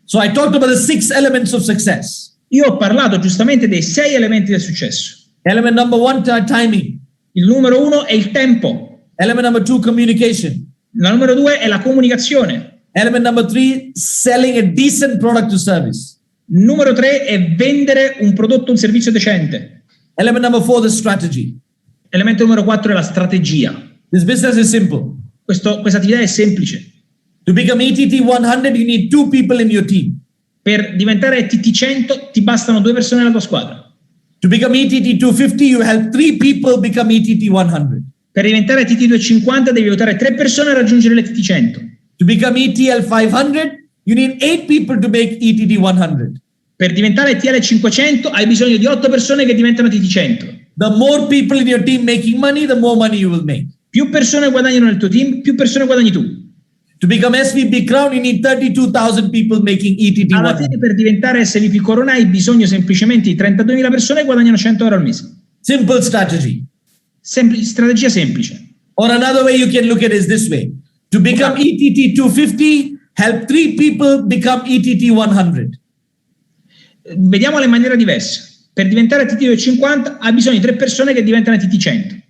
So I talked about the 6 elements of success. Io ho parlato giustamente dei 6 elementi del successo. Element number 1, timing. Il numero 1 è il tempo. Element number 2, communication. La numero 2 è la comunicazione. Element number 3, selling a decent product or service. Numero 3 è vendere un prodotto o un servizio decente. Element number 4, the strategy. Elemento numero 4 è la strategia. This business is simple. Questa attività è semplice. To become ETT 100, you need 2 people in your team. Per diventare ETT 100 ti bastano 2 persone nella tua squadra. To become ETT 250, you help 3 people become ETT 100. Per diventare ETT 250 devi aiutare 3 persone a raggiungere l'ETT 100. To become ETL 500, you need 8 people to make ETT 100. Per diventare ETL 500 hai bisogno di 8 persone che diventano ETT 100. The more people in your team making money, the more money you will make. Più persone guadagnano nel tuo team, più persone guadagni tu. To become SVP Crown, you need 32,000 people making ETT 100. Alla fine, per diventare SVP Corona hai bisogno semplicemente di 32.000 persone che guadagnano 100 euro al mese. Simple strategy. Strategia semplice. Or another way you can look at it is this way. To become ETT 250, help 3 people become ETT 100. Vediamola in maniera diversa. Per diventare ETT 250 hai bisogno di 3 persone che diventano ETT 100.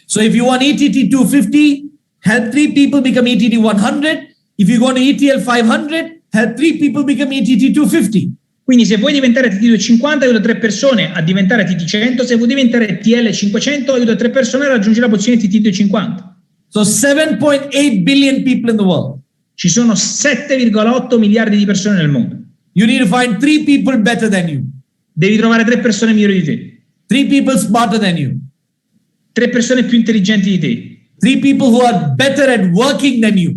So if you want ETT 250, help 3 people become ETT 100. If you want ETL 500, help 3 people become ETT 250. Quindi se vuoi diventare ETT 250 aiuta 3 persone a diventare ETT 100, se vuoi diventare ETL 500 aiuta 3 persone a raggiungere la posizione ETT 250. So 7.8 billion people in the world. Ci sono 7,8 miliardi di persone nel mondo. You need to find 3 people better than you. Devi trovare 3 persone migliori di te. 3 people smarter than you. 3 persone più intelligenti di te. 3 people who are better at working than you.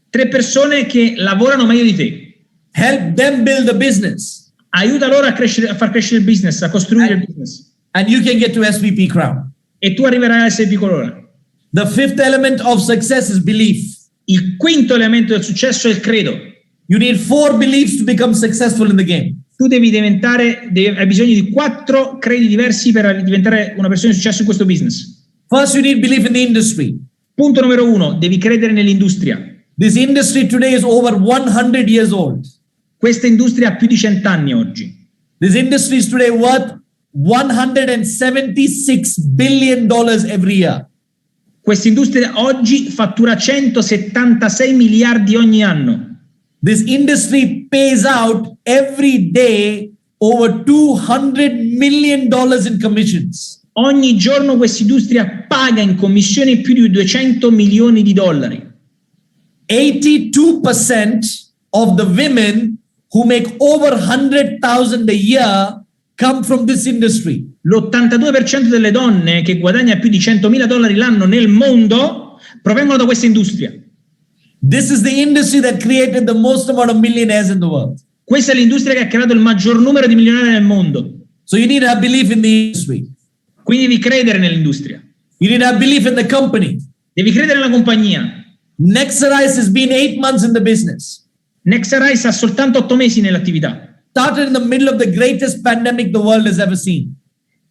3 persone che lavorano meglio di te. Help them build a business. Aiuta loro a far crescere il business, a costruire il business. And you can get to SVP Crown. E tu arriverai a SVP Corona. The 5th element of success is belief. Il quinto elemento del successo è il credo. You need 4 beliefs to become successful in the game. Tu hai bisogno di 4 credi diversi per diventare una persona di successo in questo business. First, you need belief in the industry. Punto numero 1, devi credere nell'industria. This industry today is over 100 years old. Questa industria ha più di 100 anni oggi. This industry is today worth $176 billion every year. Questa industria oggi fattura 176 miliardi ogni anno. This industry pays out every day over $200 million in commissions. Ogni giorno questa industria paga in commissioni più di 200 milioni di dollari. 82% of the women who make over 100,000 a year come from this industry. L'82% delle donne che guadagna più di 100.000 dollari l'anno nel mondo provengono da questa industria. This is the industry that created the most amount of millionaires in the world. Questa è l'industria che ha creato il maggior numero di milionari nel mondo. So you need to have belief in the industry. Quindi devi credere nell'industria. You need to have belief in the company. Devi credere nella compagnia. Nexarise has been 8 months in the business. Nexarise ha soltanto 8 mesi nell'attività. Started in the middle of the greatest pandemic the world has ever seen.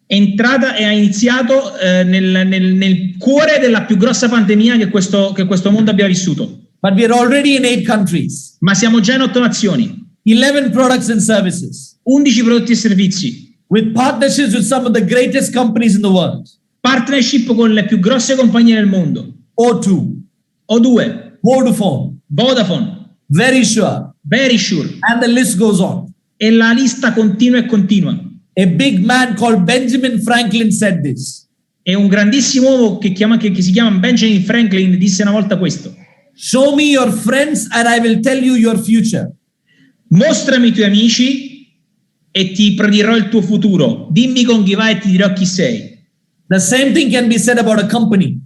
È entrata e ha iniziato nel cuore della più grossa pandemia che questo mondo abbia vissuto. But we are already in 8 countries. Ma siamo già in 8 nazioni. 11 products and services. 11 prodotti e servizi. With partnerships with some of the greatest companies in the world. Partnership con le più grosse compagnie del mondo. O2. Vodafone. Verisure. And the list goes on. E la lista continua e continua. A big man called Benjamin Franklin said this. E un grandissimo uomo che si chiama Benjamin Franklin disse una volta questo. Show me your friends and I will tell you your future. Mostrami i tuoi amici e ti predirò il tuo futuro. Dimmi con chi vai e ti dirò chi sei. The same thing can be said about a company.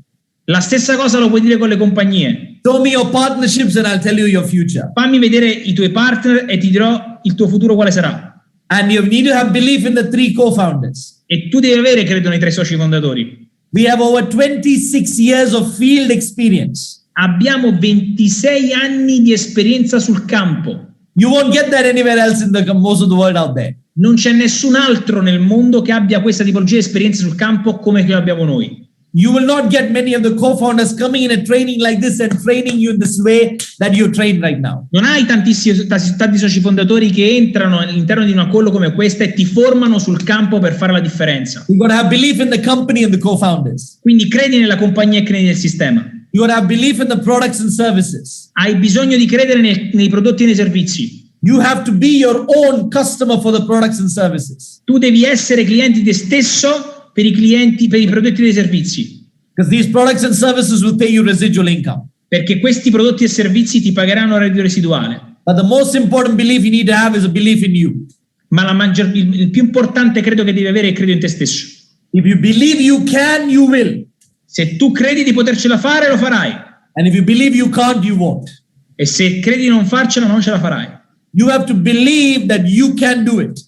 La stessa cosa lo puoi dire con le compagnie. Show me your partnerships and I'll tell you your future. Fammi vedere i tuoi partner e ti dirò il tuo futuro quale sarà. And you need to have belief in the 3 co-founders. E tu devi avere, credo, nei 3 soci fondatori. We have over 26 years of field experience. Abbiamo 26 anni di esperienza sul campo. You won't get that anywhere else in most of the world out there. Non c'è nessun altro nel mondo che abbia questa tipologia di esperienza sul campo come che abbiamo noi. You will not get many of the co-founders coming in and training like this and training you in this way that you're trained right now. Non hai tanti soci fondatori che entrano all'interno di una call come questa e ti formano sul campo per fare la differenza. You got to have belief in the company and the co-founders. Quindi credi nella compagnia e credi nel sistema. You got to have belief in the products and services. Hai bisogno di credere nei prodotti e nei servizi. You have to be your own customer for the products and services. Tu devi essere cliente di te stesso per i clienti, per i prodotti e i servizi. Because these products and services will pay you residual income. Perché questi prodotti e servizi ti pagheranno un reddito residuale. But the most important belief you need to have is a belief in you. Ma il più importante credo che devi avere è credo in te stesso. If you believe you can, you will. Se tu credi di potercela fare, lo farai. And if you believe you can't, you won't. E se credi di non farcela, non ce la farai. You have to believe that you can do it.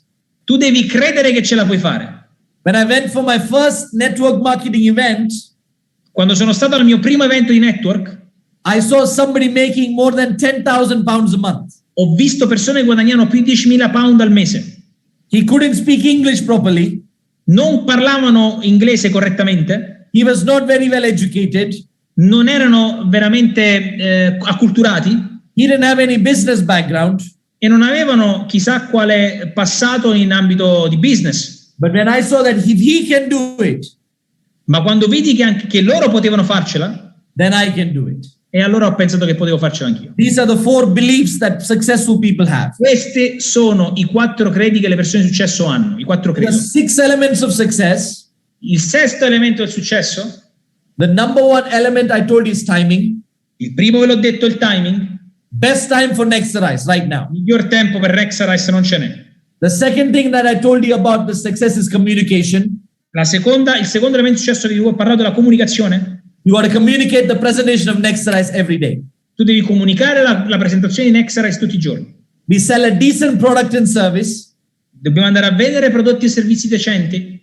Tu devi credere che ce la puoi fare. When I went for my first network marketing event, quando sono stato al mio primo evento di network, I saw somebody making more than 10,000 pounds a month. Ho visto persone che guadagnano più di 10.000 pound al mese. He couldn't speak English properly. Non parlavano inglese correttamente. He was not very well educated. Non erano veramente acculturati. He didn't have any business background. E non avevano chissà quale passato in ambito di business. But when I saw that if he can do it, ma quando vidi che loro potevano farcela, then I can do it. E allora ho pensato che potevo farcela anch'io. These are the 4 beliefs that successful people have. Questi sono i 4 credi che le persone di successo hanno. I 4 credi. The 6 elements of success. Il sesto elemento del successo. The number 1 element I told you is timing. Il primo ve l'ho detto, il timing. Best time for Nexterize right now. Miglior tempo per Nexterize non ce n'è. The second thing that I told you about the success is communication. Il secondo elemento di successo che vi ho parlato è la comunicazione. You got to communicate the presentation of Nexterize every day. Tu devi comunicare la presentazione di Nexterize tutti i giorni. We sell a decent product and service. Dobbiamo andare a vendere prodotti e servizi decenti.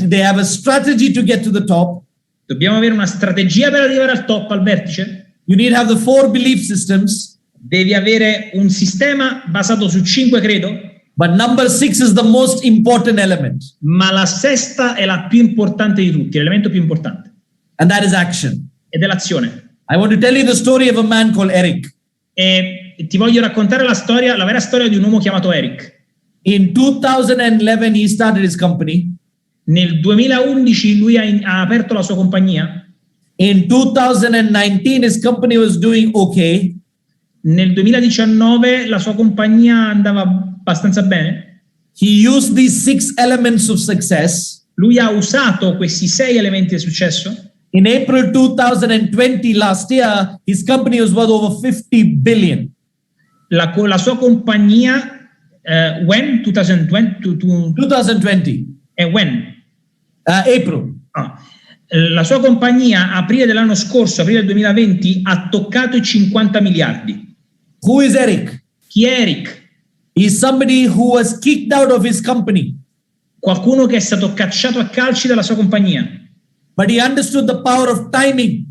They have a strategy to get to the top. Dobbiamo avere una strategia per arrivare al top, al vertice. You need to have the 4 belief systems. Devi avere un sistema basato su 5 credo. But number 6 is the most important element. Ma la sesta è la più importante di tutti, l'elemento più importante. And that is action. Ed è l'azione. I want to tell you the story of a man called Eric. E ti voglio raccontare la vera storia di un uomo chiamato Eric. In 2011 he started his company. Nel 2011 lui ha aperto la sua compagnia. In 2019 his company was doing okay. Nel 2019 la sua compagnia andava abbastanza bene. He used these 6 elements of success. Lui ha usato questi 6 elementi di successo. In April 2020, last year, his company was worth over 50 billion. La sua compagnia, when? 2020? 2020. When? April. La sua compagnia, aprile dell'anno scorso, aprile del 2020, ha toccato i 50 miliardi. Who is Eric? Chi è Eric? He's somebody who was kicked out of his company. Qualcuno che è stato cacciato a calci dalla sua compagnia. But he understood the power of timing.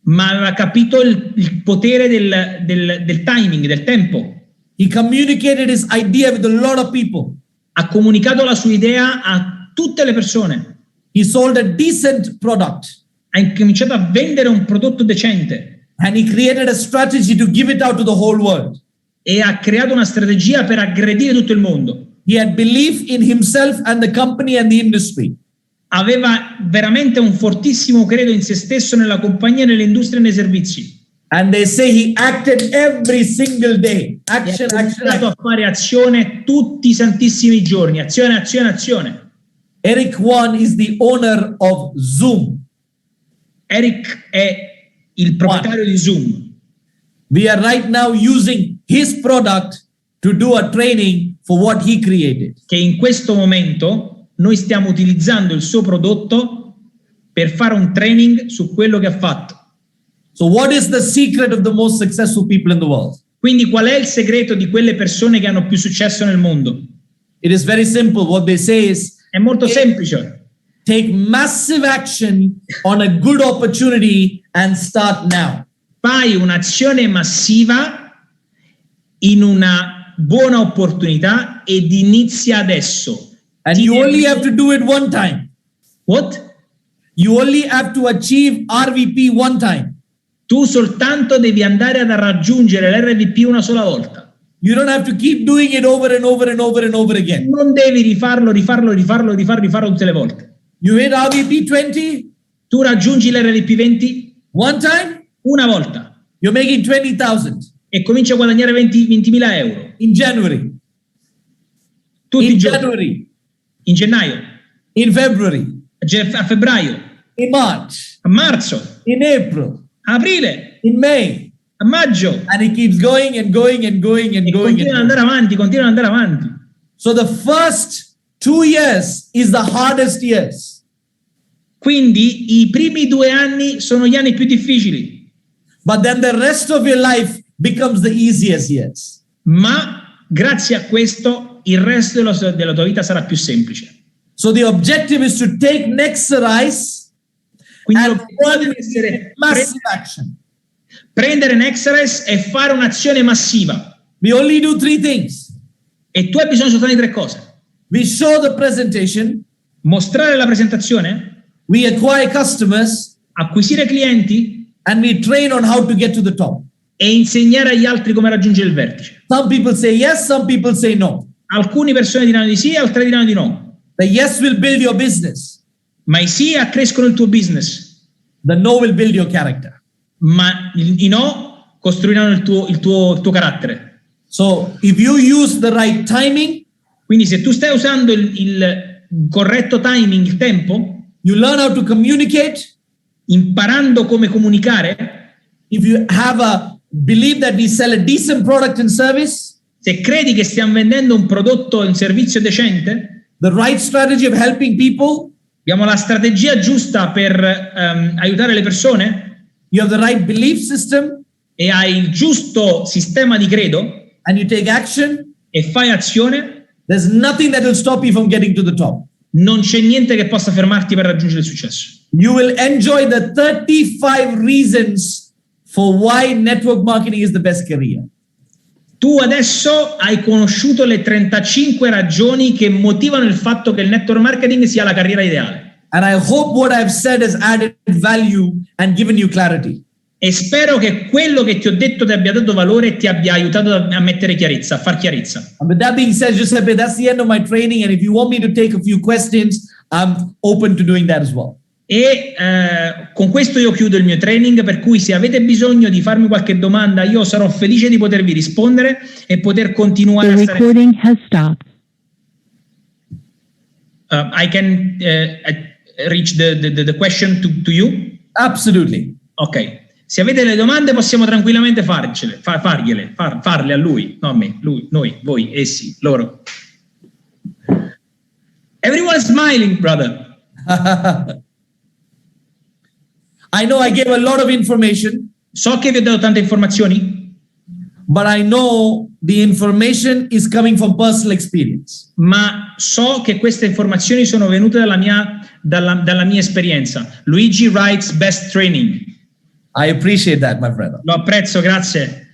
Ma aveva capito il potere del timing, del tempo. He communicated his idea with a lot of people. Ha comunicato la sua idea a tutte le persone. He sold a decent product. Ha incominciato a vendere un prodotto decente. And he created a strategy to give it out to the whole world. E ha creato una strategia per aggredire tutto il mondo. He had belief in himself and the company and the industry. Aveva veramente un fortissimo credo in se stesso, nella compagnia, nell'industria e nei servizi. And they say he acted every single day. Action, action, action. A fare azione tutti i santissimi giorni. Azione, azione, azione. Eric Wan is the owner of Zoom. Eric è il proprietario di Zoom. We are right now using his product to do a training for what he created. Che in questo momento noi stiamo utilizzando il suo prodotto per fare un training su quello che ha fatto. So what is the secret of the most successful people in the world? Quindi qual è il segreto di quelle persone che hanno più successo nel mondo? It is very simple. What they say is, è molto semplice. Take massive action on a good opportunity and start now. Fai un'azione massiva in una buona opportunità ed inizia adesso. And you only have to do it one time. What? You only have to achieve RVP one time. Tu soltanto devi andare ad raggiungere l'RVP una sola volta. You don't have to keep doing it over and over and over and over again. Non devi rifarlo tutte le volte. You hit RVP 20. Tu raggiungi l'RVP 20. One time. Una volta. You're making 20,000. E cominci a guadagnare 20.000 euro. In January. Tutti i giorni. January. In gennaio. In February. a febbraio, in March, a marzo, in April, a aprile, in May. a maggio. And it keeps going and going and going and E going. continua ad andare avanti, continua ad andare avanti. So the first 2 years is the hardest years. Quindi i primi 2 anni sono gli anni più difficili. But then the rest of your life becomes the easiest years. Ma grazie a questo il resto della tua vita sarà più semplice. So the objective is to take Nexterize Quindi and l'obiettivo deve essere massive action. prendere Nexterize e fare un'azione massiva. We only do 3 things. E tu hai bisogno soltanto di 3 cose. We show the presentation, Mostrare la presentazione, we acquire customers, acquisire clienti and we train on how to get to the top. e insegnare agli altri come raggiungere il vertice. Some people say yes, some people say no. Alcune persone diranno di sì, altre diranno di no. The yes will build your business. Ma i sì accrescono il tuo business, The no will build your character. ma i no costruiranno il tuo carattere. So if you use the right timing, Quindi se tu stai usando il corretto timing, il tempo, you learn how to communicate. imparando come comunicare, If you have a belief that we sell a decent product and service, se credi che stiamo vendendo un prodotto e un servizio decente, the right strategy of helping people, abbiamo la strategia giusta per aiutare le persone you have the right belief system, e hai il giusto sistema di credo and you take action, e fai azione, there's nothing that will stop you from getting to the top. non c'è niente che possa fermarti per raggiungere il successo. You will enjoy the 35 reasons for why network marketing is the best career. Tu adesso hai conosciuto le 35 ragioni che motivano il fatto che il network marketing sia la carriera ideale. And I hope what I've said has added value and given you clarity. E spero che quello che ti ho detto ti abbia dato valore e ti abbia aiutato a mettere chiarezza, a far chiarezza. And with that being said, Giuseppe, that's the end of my training. And if you want me to take a few questions, I'm open to doing that as well. E con questo io chiudo il mio training, per cui se avete bisogno di farmi qualche domanda io sarò felice di potervi rispondere e poter continuare The a stare. recording has stopped. I can reach the question to you? Absolutely. Ok. Se avete le domande possiamo tranquillamente farle a lui, no a me, lui, noi, voi, essi, loro. Everyone is smiling, brother. I know I gave a lot of information, So che vi ho dato tante informazioni, but I know the information is coming from personal experience. ma so che queste informazioni sono venute dalla mia esperienza. Luigi writes best training. I appreciate that, my friend. Lo apprezzo, grazie.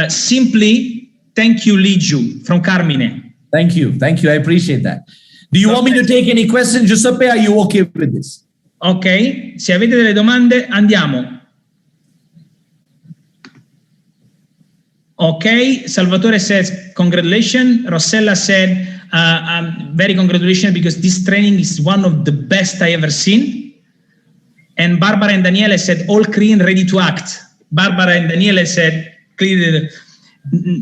Simply, thank you, Ligiu, from Carmine. Thank you. Thank you. I appreciate that. Do you want me to take any questions, Giuseppe? Are you okay with this? Ok, se avete delle domande andiamo. Ok, Salvatore says congratulations. Rossella said very congratulations because this training is one of the best I ever seen. And Barbara and Daniele said all clean, ready to act. Barbara and Daniele said clean.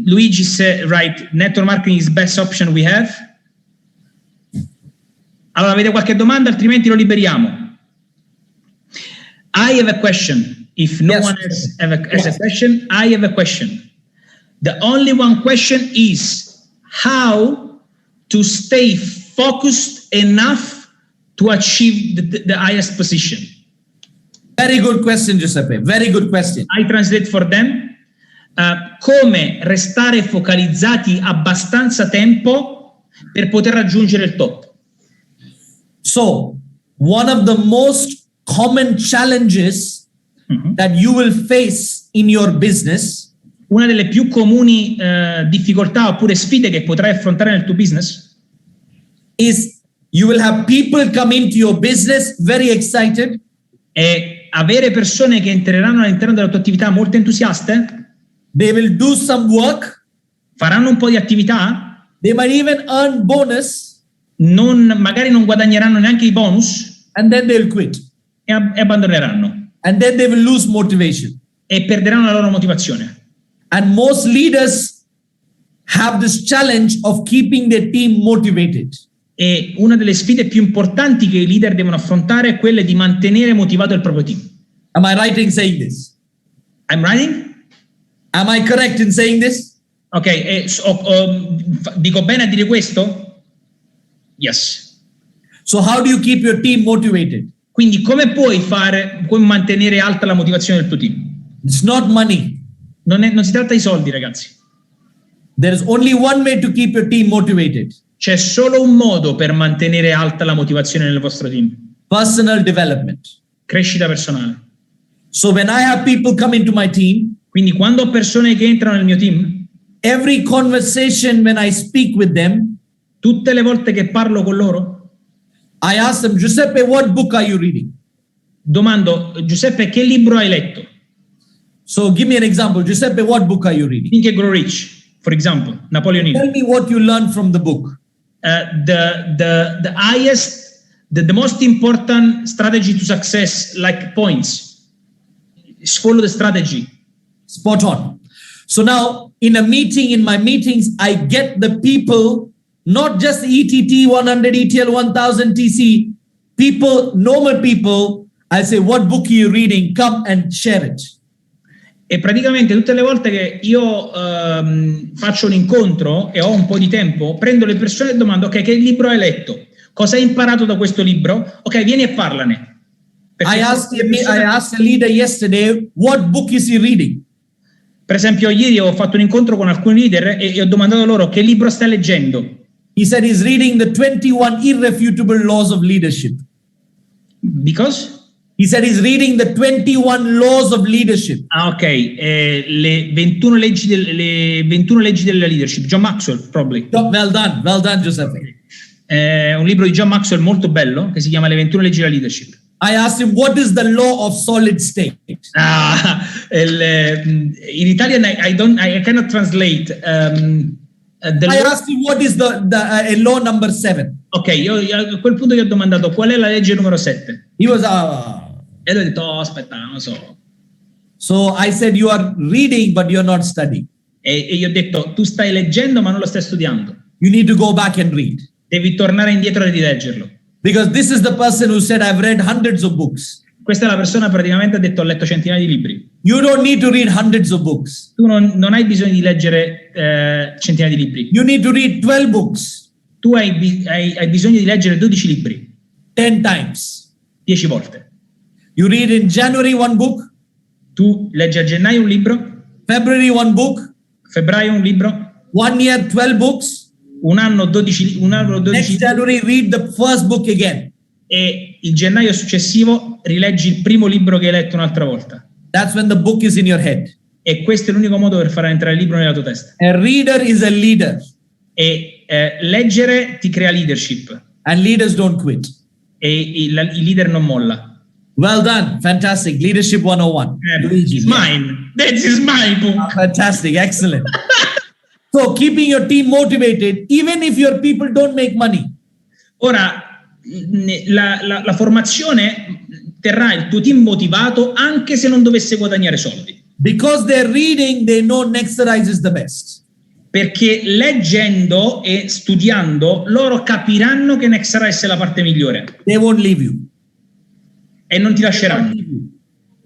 Luigi said right, network marketing is the best option we have. Allora, avete qualche domanda? Altrimenti lo liberiamo. I have a question. If no Yes. one else has a question, I have a question. The only one question is how to stay focused enough to achieve the highest position. Very good question, Giuseppe. Very good question. I translate for them. Come restare focalizzati abbastanza tempo per poter raggiungere il top. So, one of the most common challenges that you will face in your business Una delle più comuni difficoltà oppure sfide che potrai affrontare nel tuo business is you will have people come into your business very excited. è avere persone che entreranno all'interno della tua attività molto entusiaste, They will do some work. faranno un po' di attività, They might even earn bonus, magari non guadagneranno neanche i bonus and then they'll quit. e abbandoneranno And then they will lose motivation. e perderanno la loro motivazione. And most leaders have this challenge of keeping their team motivated. E una delle sfide più importanti che i leader devono affrontare è quella di mantenere motivato il proprio team. Am I right in saying this? I'm writing? Am I correct in saying this? Ok, dico bene a dire questo? Yes. So how do you keep your team motivated? Quindi come puoi mantenere alta la motivazione del tuo team? It's not money. Non si tratta di soldi, ragazzi. There is only one way to keep your team motivated. C'è solo un modo per mantenere alta la motivazione nel vostro team. Personal development. Crescita personale. So when I have people come into my team, quindi quando ho persone che entrano nel mio team, every conversation when I speak with them, tutte le volte che parlo con loro, I ask them, Giuseppe, what book are you reading? Domando, Giuseppe, che libro hai letto? So give me an example. Giuseppe, what book are you reading? Think and Grow Rich, for example, Napoleon Hill. Tell me what you learned from the book. The highest, the most important strategy to success, like points. Follow the strategy. Spot on. So now in a meeting, in my meetings, I get the people, not just ETT 100, ETL 1000 TC, people, normal people. I say, what book are you reading? Come and share it. E praticamente tutte le volte che io faccio un incontro e ho un po' di tempo, prendo le persone e domando, ok, che libro hai letto? Cosa hai imparato da questo libro? Ok, vieni e parlane. I asked a leader yesterday, what book is he reading? Per esempio, ieri ho fatto un incontro con alcuni leader e ho domandato loro che libro sta leggendo. He said he's reading the 21 irrefutable laws of leadership. Because? He said he's reading the 21 laws of leadership. Ah, ok, le 21 leggi della leadership. John Maxwell, probably. Well done, Giuseppe. Un libro di John Maxwell molto bello che si chiama Le 21 leggi della leadership. I asked him, what is the law of solid state? In Italian, I cannot translate. I asked him, what is the law number 7? Ok, io a quel punto gli ho domandato qual è la legge numero 7. He was, e lui ha detto, oh, aspetta, non lo so. So I said, you are reading, but you're not studying. E gli ho detto, tu stai leggendo, ma non lo stai studiando. You need to go back and read. Devi tornare indietro e rileggerlo. Because this is the person who said, I've read hundreds of books. Questa è la persona praticamente ha detto, ho letto centinaia di libri. You don't need to read hundreds of books. Tu non hai bisogno di leggere centinaia di libri. You need to read 12 books. Tu hai bisogno di leggere 12 libri. 10 times. 10 volte. You read in January one book. Tu leggi a gennaio un libro. February one book. Febbraio un libro. 1 year 12 books. Un anno 12. Next January read the first book again. E il gennaio successivo rileggi il primo libro che hai letto un'altra volta. That's when the book is in your head. E questo è l'unico modo per far entrare il libro nella tua testa. A reader is a leader. E leggere ti crea leadership. And leaders don't quit. E il leader non molla. Well done. Fantastic. Leadership 101. It's mine. This is my book. Fantastic. Excellent. So keeping your team motivated, even if your people don't make money. Ora, la formazione terrà il tuo team motivato anche se non dovesse guadagnare soldi. Because they're reading, they know Nexterize is the best. Perché leggendo e studiando loro capiranno che Nexterize è la parte migliore. They won't leave you. E non ti lasceranno.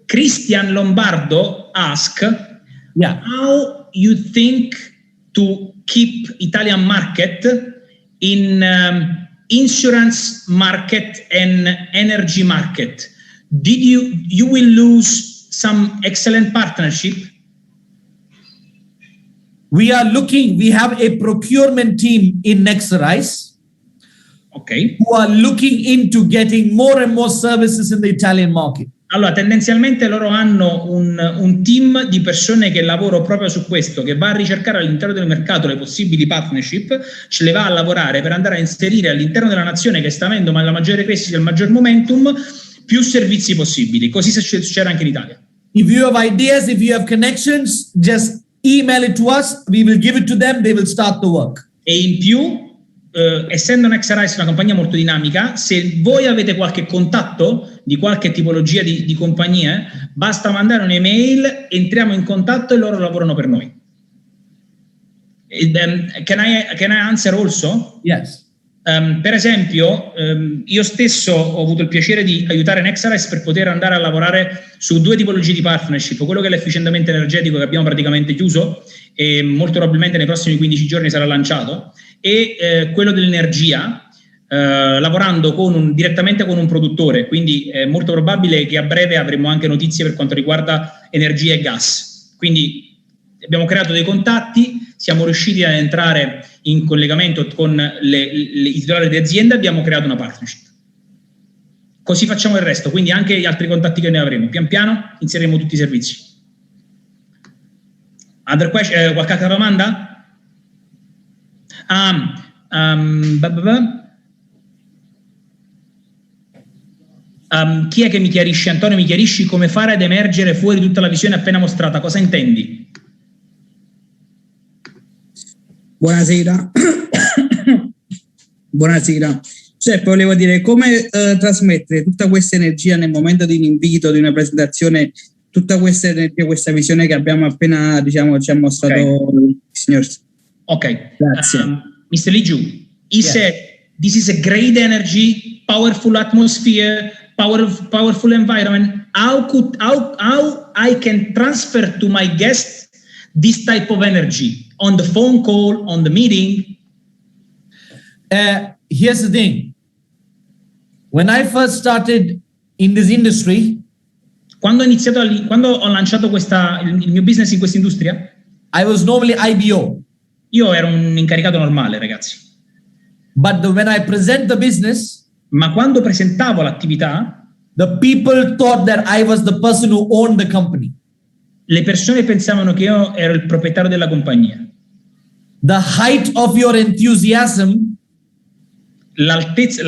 Christian Lombardo ask, how you think to keep Italian market in insurance market and energy market? Did you will lose some excellent partnership? We have a procurement team in Nexterize. Okay. Who are looking into getting more and more services in the Italian market. Allora, tendenzialmente loro hanno un team di persone che lavorano proprio su questo, che va a ricercare all'interno del mercato le possibili partnership, ce le va a lavorare per andare a inserire all'interno della nazione che sta avendo la maggiore crescita, il maggior momentum, più servizi possibili. Così succede anche in Italia. If you have ideas, if you have connections, just email it to us, we will give it to them, they will start the work. E in più, essendo Nexterize una compagnia molto dinamica, se voi avete qualche contatto di qualche tipologia di compagnie, basta mandare un'email, entriamo in contatto e loro lavorano per noi. Can I answer also? Yes. Per esempio, io stesso ho avuto il piacere di aiutare Nexarise per poter andare a lavorare su 2 tipologie di partnership, quello che è l'efficientamento energetico che abbiamo praticamente chiuso e molto probabilmente nei prossimi 15 giorni sarà lanciato, e quello dell'energia, lavorando direttamente con un produttore, quindi è molto probabile che a breve avremo anche notizie per quanto riguarda energia e gas. Quindi abbiamo creato dei contatti, siamo riusciti a entrare in collegamento con i titolari di azienda, abbiamo creato una partnership. Così facciamo il resto, quindi anche gli altri contatti che ne avremo. Pian piano inseriremo tutti i servizi. Qualche altra domanda? Chi è che mi chiarisce? Antonio, mi chiarisci come fare ad emergere fuori tutta la visione appena mostrata? Cosa intendi? Buonasera. Buonasera. Cioè, volevo dire come trasmettere tutta questa energia nel momento di un invito, di una presentazione, tutta questa energia, questa visione che abbiamo appena, diciamo, ci ha mostrato il signor. Ok. Grazie. Mr. Liju, he said, this is a great energy, powerful atmosphere, powerful environment. How I can transfer to my guests this type of energy on the phone call, on the meeting? Here's the thing. When I first started in this industry, quando ho lanciato il mio business in questa industria, I was normally IBO. Io ero un incaricato normale, ragazzi. But when I present the business, ma quando presentavo l'attività, the people thought that I was the person who owned the company. Le persone pensavano che io ero il proprietario della compagnia. The height of your enthusiasm, l'altezza,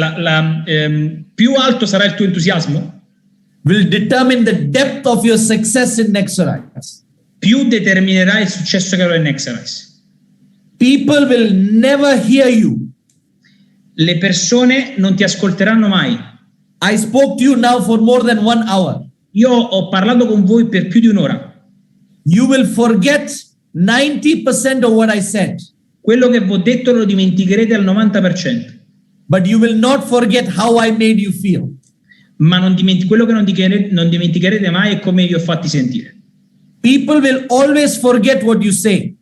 più alto sarà il tuo entusiasmo, will determine the depth of your success in Nexarise. Più determinerà il successo che avrà in Nexarise. People will never hear you. Le persone non ti ascolteranno mai. I spoke to you now for more than 1 hour. Io ho parlato con voi per più di un'ora. You will forget 90% of what I said. Quello che vi ho detto lo dimenticherete al 90%. But you will not forget how I made you feel. Ma quello che non dimenticherete mai è come vi ho fatti sentire. People will always forget what you say.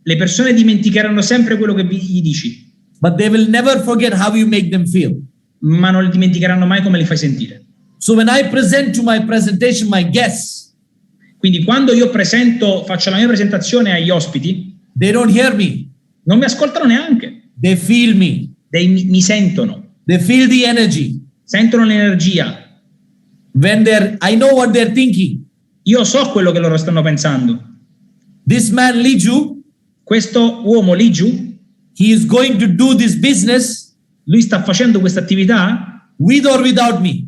Le persone dimenticheranno sempre quello che gli dici. But they will never forget how you make them feel. Ma non dimenticheranno mai come li fai sentire. So when I present to my presentation my guests, quindi quando io faccio la mia presentazione agli ospiti, they don't hear me. Non mi ascoltano neanche. They feel me. Mi sentono. They feel the energy. Sentono l'energia. I know what they're thinking. Io so quello che loro stanno pensando. This man Liju, questo uomo Liju, he is going to do this business. Lui sta facendo questa attività with or without me.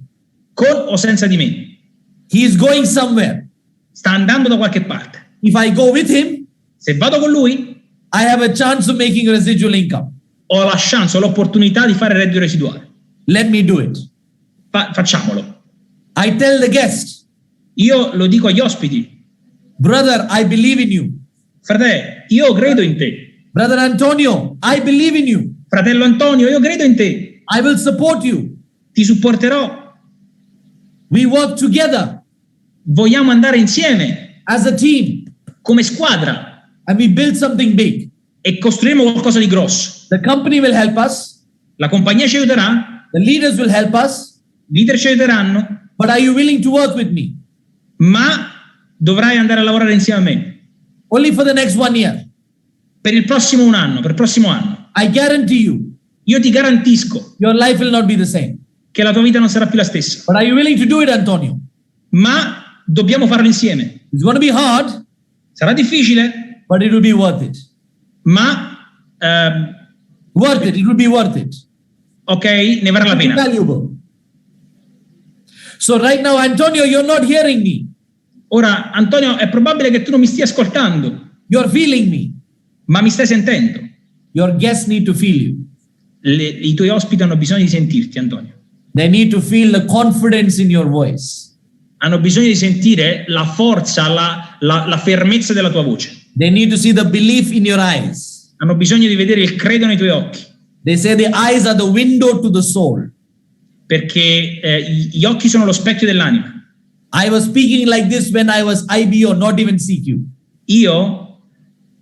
Con o senza di me. He is going somewhere. Sta andando da qualche parte. If I go with him, se vado con lui, I have a chance of making residual income. Ho la chance, ho l'opportunità di fare reddito residuale. Let me do it. Facciamolo. I tell the guest. Io lo dico agli ospiti. Brother, I believe in you. Fratello, io credo in te. Brother Antonio, I believe in you. Fratello Antonio, io credo in te. I will support you. Ti supporterò. We work together. Vogliamo andare insieme. As a team. Come squadra. And we build something big. E costruiremo qualcosa di grosso. The company will help us. La compagnia ci aiuterà. The leaders will help us. I leader ci aiuteranno. But are you willing to work with me? Ma dovrai andare a lavorare insieme a me. Only for the next 1 year. Per il prossimo anno. I guarantee you. Io ti garantisco. Your life will not be the same. Che la tua vita non sarà più la stessa. But are you willing to do it, Antonio? Ma dobbiamo farlo insieme. It's going to be hard. Sarà difficile. But it will be worth it. Ma worth it. It will be worth it. Ok, ne varrà la pena. Valuable. So right now, Antonio, you're not hearing me. Ora, Antonio, è probabile che tu non mi stia ascoltando. You're feeling me. Ma mi stai sentendo. Your guests need to feel you. I tuoi ospiti hanno bisogno di sentirti, Antonio. They need to feel the confidence in your voice. Hanno bisogno di sentire la forza, la fermezza della tua voce. They need to see the belief in your eyes. Hanno bisogno di vedere il credo nei tuoi occhi. They say the eyes are the window to the soul. Perché gli occhi sono lo specchio dell'anima. I was speaking like this when I was IBO, not even CQ. Io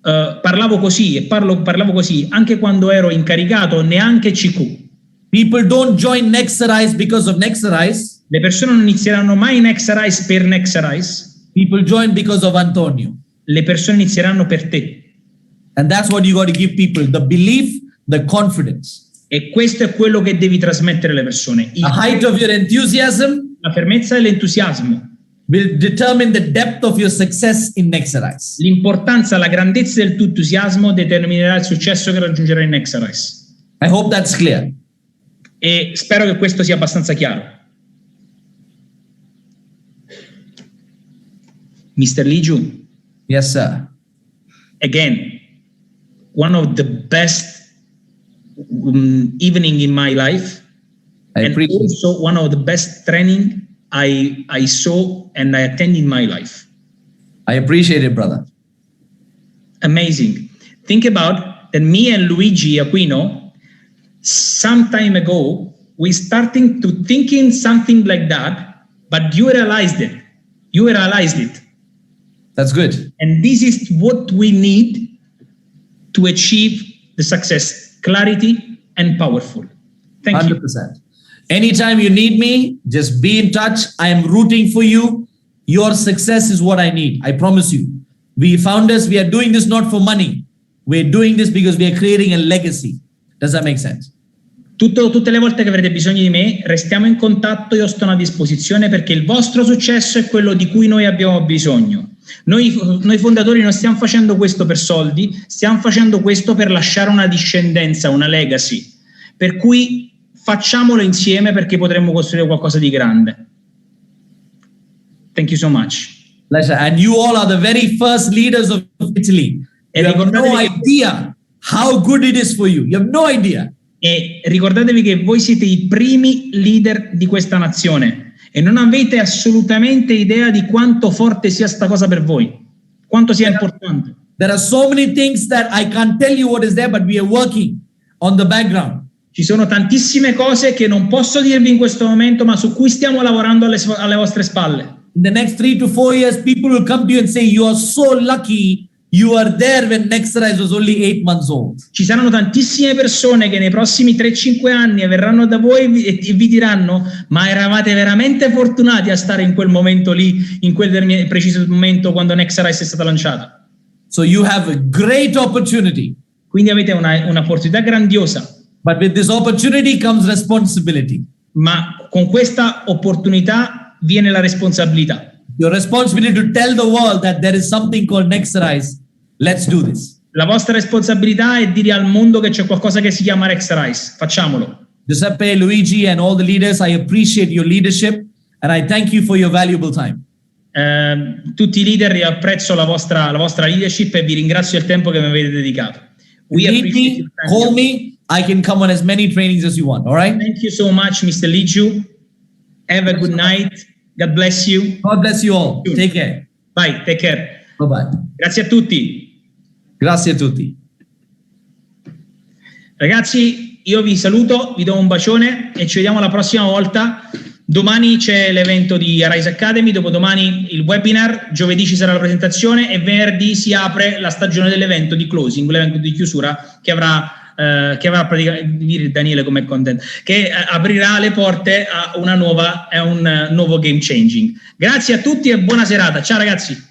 parlavo così e parlavo così anche quando ero incaricato, neanche CQ. People don't join Nexarize because of Nexarize. Le persone non inizieranno mai Nexarize per Nexarize. People join because of Antonio. Le persone inizieranno per te. And that's what you got to give people, the belief, the confidence. E questo è quello che devi trasmettere alle persone. The height of your enthusiasm, la fermezza dell'entusiasmo will determine the depth of your success in Nexarize. L'importanza, la grandezza del tuo entusiasmo determinerà il successo che raggiungerai in Nexarize. I hope that's clear. E spero che questo sia abbastanza chiaro. Mr. Liju. Yes, sir. Again, one of the best evening in my life, and also one of the best training I saw and I attend in my life. I appreciate it, brother. Amazing. Think about that me and Luigi Aquino, some time ago, we starting to thinking something like that, but you realized it. You realized it. That's good. And this is what we need to achieve the success, clarity and powerful. Thank 100%. You. Anytime you need me, just be in touch. I am rooting for you. Your success is what I need. I promise you. We founders, we are doing this not for money. We're doing this because we are creating a legacy. Does that make sense? Tutte le volte che avrete bisogno di me, restiamo in contatto, io sto a disposizione perché il vostro successo è quello di cui noi abbiamo bisogno. Noi fondatori non stiamo facendo questo per soldi, stiamo facendo questo per lasciare una discendenza, una legacy. Per cui facciamolo insieme perché potremmo costruire qualcosa di grande. Thank you so much. Pleasure. And you all are the very first leaders of Italy. You have no idea how good it is for you. You have no idea. E ricordatevi che voi siete i primi leader di questa nazione e non avete assolutamente idea di quanto forte sia sta cosa per voi, quanto sia importante. There are so many things that I can't tell you what is there, but we are working on the background. Ci sono tantissime cose che non posso dirvi in questo momento, ma su cui stiamo lavorando alle vostre spalle. In the next 3 to 4 years, people will come to you and say, you are so lucky you are there when Nexarize was only 8 months old. Ci saranno tantissime persone che nei prossimi 3-5 anni verranno da voi e vi diranno, ma eravate veramente fortunati a stare in quel momento lì, in quel preciso momento quando Nexarize è stata lanciata. So you have a great opportunity. Quindi avete un'opportunità grandiosa. But with this opportunity comes responsibility. Ma con questa opportunità viene la responsabilità. Your responsibility to tell the world that there is something called Nexarize. Let's do this. La vostra responsabilità è dire al mondo che c'è qualcosa che si chiama Nexarize. Facciamolo. Giuseppe, Luigi, and all the leaders, I appreciate your leadership and I thank you for your valuable time. Tutti i leader, io apprezzo la vostra leadership e vi ringrazio del tempo che mi avete dedicato. Call me. I can come on as many trainings as you want. All right. Thank you so much, Mr. Liju. Have a good night. God bless you. God bless you all. Take care. Bye. Take care. Bye bye. Grazie a tutti. Grazie a tutti. Ragazzi, io vi saluto, vi do un bacione e ci vediamo la prossima volta. Domani c'è l'evento di Arise Academy, dopodomani il webinar, giovedì ci sarà la presentazione e venerdì si apre la stagione dell'evento di closing, l'evento di chiusura che avrà praticamente Daniele come content, che aprirà le porte a un nuovo game changing. Grazie a tutti e buona serata. Ciao ragazzi.